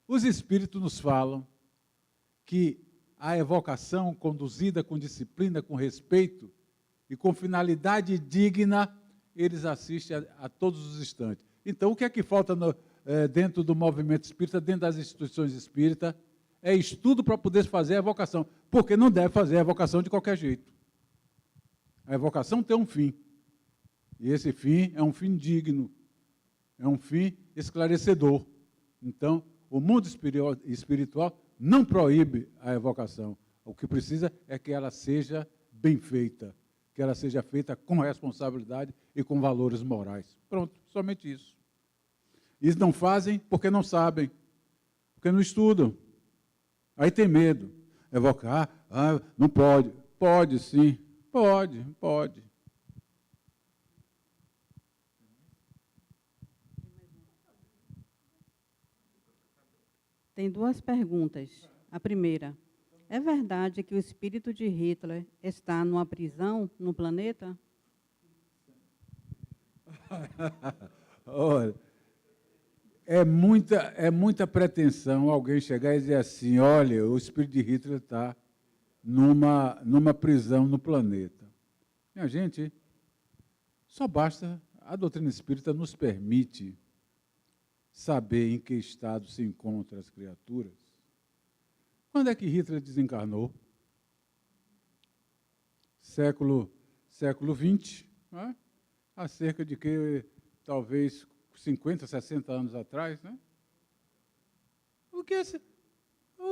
os Espíritos nos falam que a evocação conduzida com disciplina, com respeito e com finalidade digna, eles assistem a todos os instantes. Então, o que é que falta dentro do movimento espírita, dentro das instituições espíritas? É estudo para poder fazer a evocação, porque não deve fazer a evocação de qualquer jeito. A evocação tem um fim, e esse fim é um fim digno, é um fim esclarecedor. Então, o mundo espiritual não proíbe a evocação. O que precisa é que ela seja bem feita, que ela seja feita com responsabilidade e com valores morais. Pronto, somente isso. Eles não fazem porque não sabem, porque não estudam. Aí tem medo. Evocar, não pode. Pode sim, pode. Tem duas perguntas. A primeira, é verdade que o espírito de Hitler está numa prisão no planeta? Olha, é muita pretensão alguém chegar e dizer assim, olha, o espírito de Hitler está numa prisão no planeta. Minha gente, só basta, a doutrina espírita nos permite saber em que estado se encontram as criaturas. Quando é que Hitler desencarnou? Século XX, né? Há cerca de talvez 50, 60 anos atrás, né? O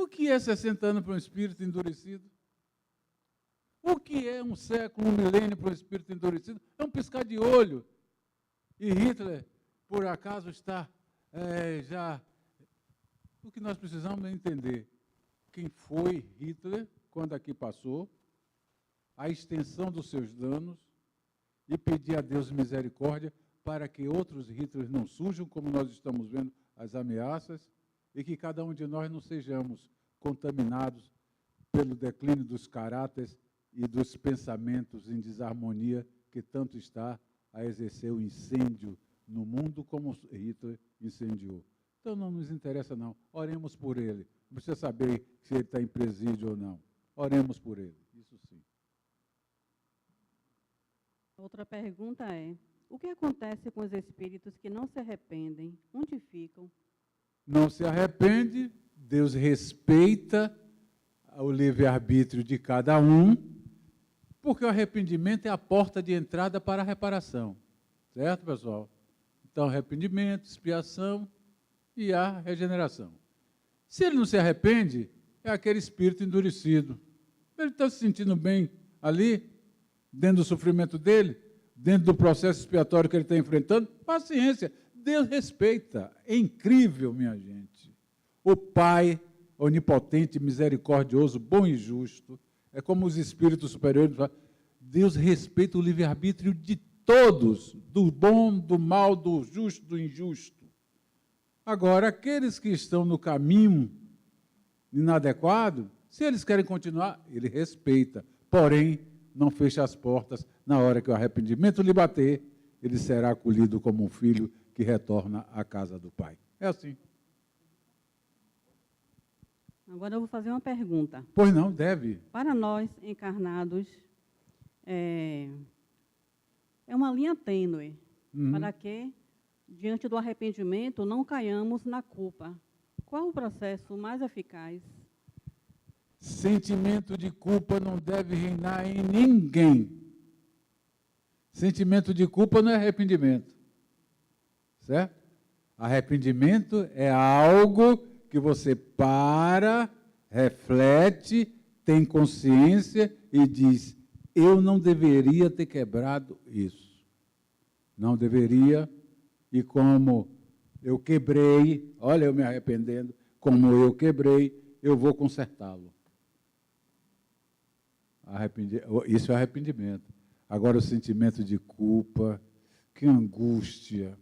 que é 60 anos para um espírito endurecido? O que é um século, um milênio para um espírito endurecido? É um piscar de olho. E Hitler, por acaso, está já... O que nós precisamos é entender quem foi Hitler, quando aqui passou, a extensão dos seus danos, e pedir a Deus misericórdia para que outros Hitlers não surjam, como nós estamos vendo as ameaças, e que cada um de nós não sejamos contaminados pelo declínio dos caráteres e dos pensamentos em desarmonia que tanto está a exercer o incêndio no mundo como Hitler incendiou. Então não nos interessa não, oremos por ele, não precisa saber se ele está em presídio ou não. oremos por ele. Isso sim. Outra pergunta é: o que acontece com os espíritos que não se arrependem? Onde ficam? Não se arrepende, Deus respeita o livre-arbítrio de cada um, porque o arrependimento é a porta de entrada para a reparação. Certo, pessoal? Então, arrependimento, expiação e a regeneração. Se ele não se arrepende, é aquele espírito endurecido. Ele está se sentindo bem ali, dentro do sofrimento dele, dentro do processo expiatório que ele está enfrentando. Paciência, Deus respeita. É incrível, minha gente. O Pai, onipotente, misericordioso, bom e justo, é como os espíritos superiores falam, Deus respeita o livre-arbítrio de todos, do bom, do mal, do justo, do injusto. Agora, aqueles que estão no caminho inadequado, se eles querem continuar, ele respeita. Porém, não fecha as portas. Na hora que o arrependimento lhe bater, ele será acolhido como um filho que retorna à casa do Pai. É assim. Agora eu vou fazer uma pergunta. Pois não, deve. Para nós encarnados, é uma linha tênue, para que, diante do arrependimento, não caiamos na culpa. Qual o processo mais eficaz? Sentimento de culpa não deve reinar em ninguém. Sentimento de culpa não é arrependimento. Certo? Arrependimento é algo que você para, reflete, tem consciência e diz, eu não deveria ter quebrado isso. Não deveria, e como eu quebrei, olha eu me arrependendo, como eu quebrei, eu vou consertá-lo. Isso é arrependimento. Agora o sentimento de culpa, que angústia.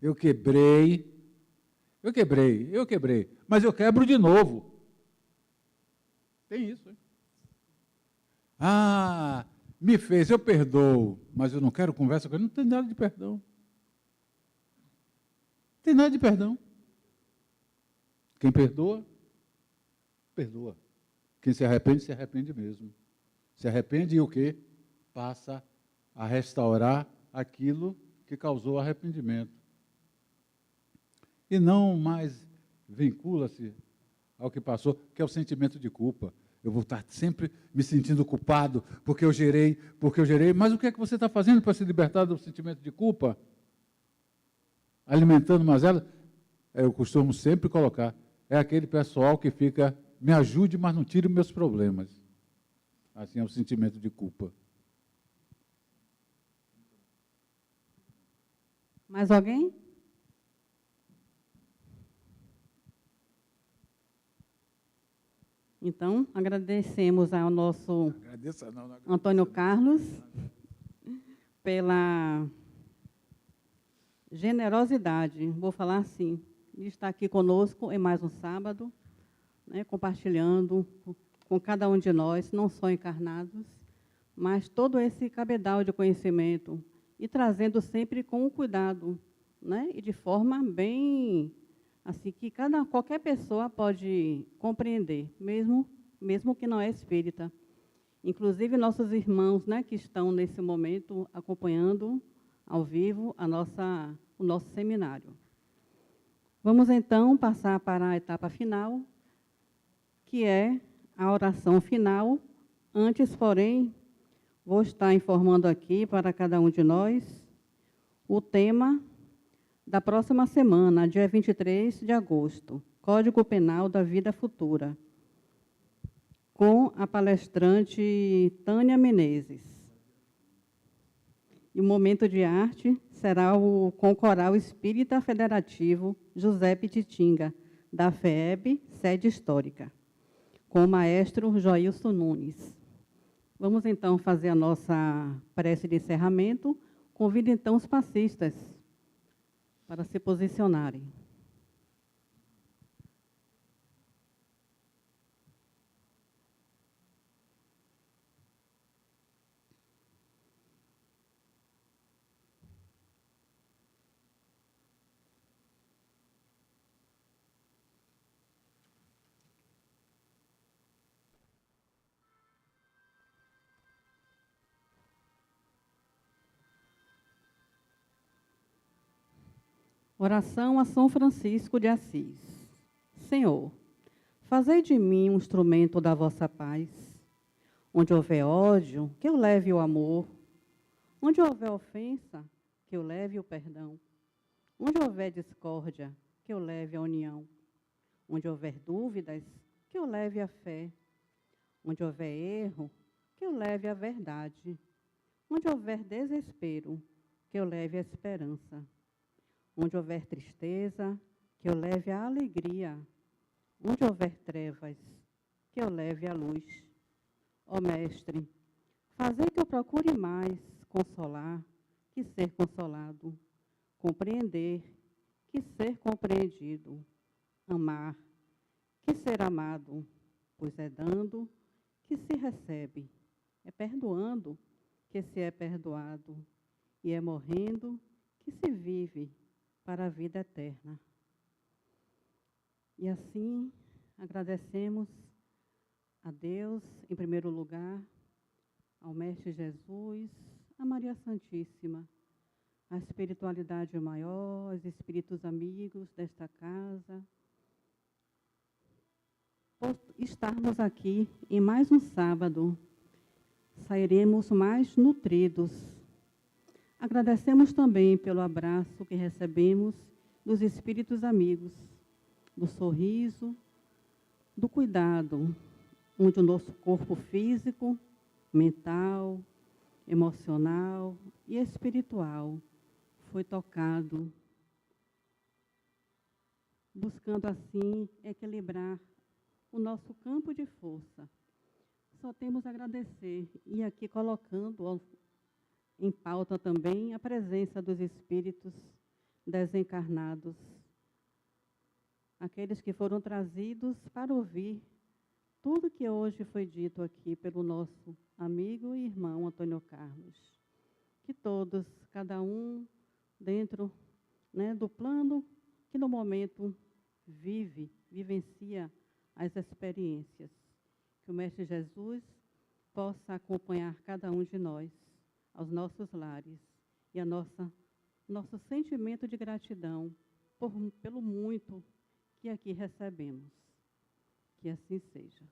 Eu quebrei, mas eu quebro de novo. Tem isso, hein? Ah, me fez, eu perdoo, mas eu não quero conversa com ele. Não tem nada de perdão. Não tem nada de perdão. Quem perdoa, perdoa. Quem se arrepende mesmo. Se arrepende e o quê? Passa a restaurar aquilo que causou arrependimento. E não mais vincula-se ao que passou, que é o sentimento de culpa. Eu vou estar sempre me sentindo culpado porque eu gerei. Mas o que é que você está fazendo para se libertar do sentimento de culpa? Alimentando mazela? Eu costumo sempre colocar. É aquele pessoal que fica, me ajude, mas não tire meus problemas. Assim é o sentimento de culpa. Mais alguém? Então, agradecemos ao nosso Antônio Carlos pela generosidade, vou falar assim, de estar aqui conosco em mais um sábado, né, compartilhando com cada um de nós, não só encarnados, mas todo esse cabedal de conhecimento e trazendo sempre com o cuidado, né, e de forma bem assim que qualquer pessoa pode compreender, mesmo que não é espírita. Inclusive nossos irmãos, né, que estão nesse momento acompanhando ao vivo o nosso seminário. Vamos então passar para a etapa final, que é a oração final. Antes, porém, vou estar informando aqui para cada um de nós o tema da próxima semana, dia 23 de agosto, Código Penal da Vida Futura, com a palestrante Tânia Menezes. E o momento de arte será com o Coral Espírita Federativo José Pititinga, da FEEB, sede histórica, com o maestro Joilson Nunes. Vamos, então, fazer a nossa prece de encerramento. Convido, então, os passistas para se posicionarem. Oração a São Francisco de Assis. Senhor, fazei de mim um instrumento da vossa paz. Onde houver ódio, que eu leve o amor. Onde houver ofensa, que eu leve o perdão. Onde houver discórdia, que eu leve a união. Onde houver dúvidas, que eu leve a fé. Onde houver erro, que eu leve a verdade. Onde houver desespero, que eu leve a esperança. Onde houver tristeza, que eu leve a alegria. Onde houver trevas, que eu leve a luz. Ó Mestre, fazei que eu procure mais consolar que ser consolado, compreender que ser compreendido, amar que ser amado, pois é dando que se recebe, é perdoando que se é perdoado, e é morrendo que se vive para a vida eterna. E assim, agradecemos a Deus, em primeiro lugar, ao Mestre Jesus, a Maria Santíssima, a espiritualidade maior, os espíritos amigos desta casa, por estarmos aqui em mais um sábado, sairemos mais nutridos. Agradecemos também pelo abraço que recebemos dos espíritos amigos, do sorriso, do cuidado, onde o nosso corpo físico, mental, emocional e espiritual foi tocado, buscando assim equilibrar o nosso campo de força. Só temos a agradecer e aqui colocando em pauta também a presença dos espíritos desencarnados, aqueles que foram trazidos para ouvir tudo que hoje foi dito aqui pelo nosso amigo e irmão Antônio Carlos. Que todos, cada um, dentro, né, do plano que no momento vivencia as experiências. Que o Mestre Jesus possa acompanhar cada um de nós aos nossos lares e nosso sentimento de gratidão pelo muito que aqui recebemos. Que assim seja.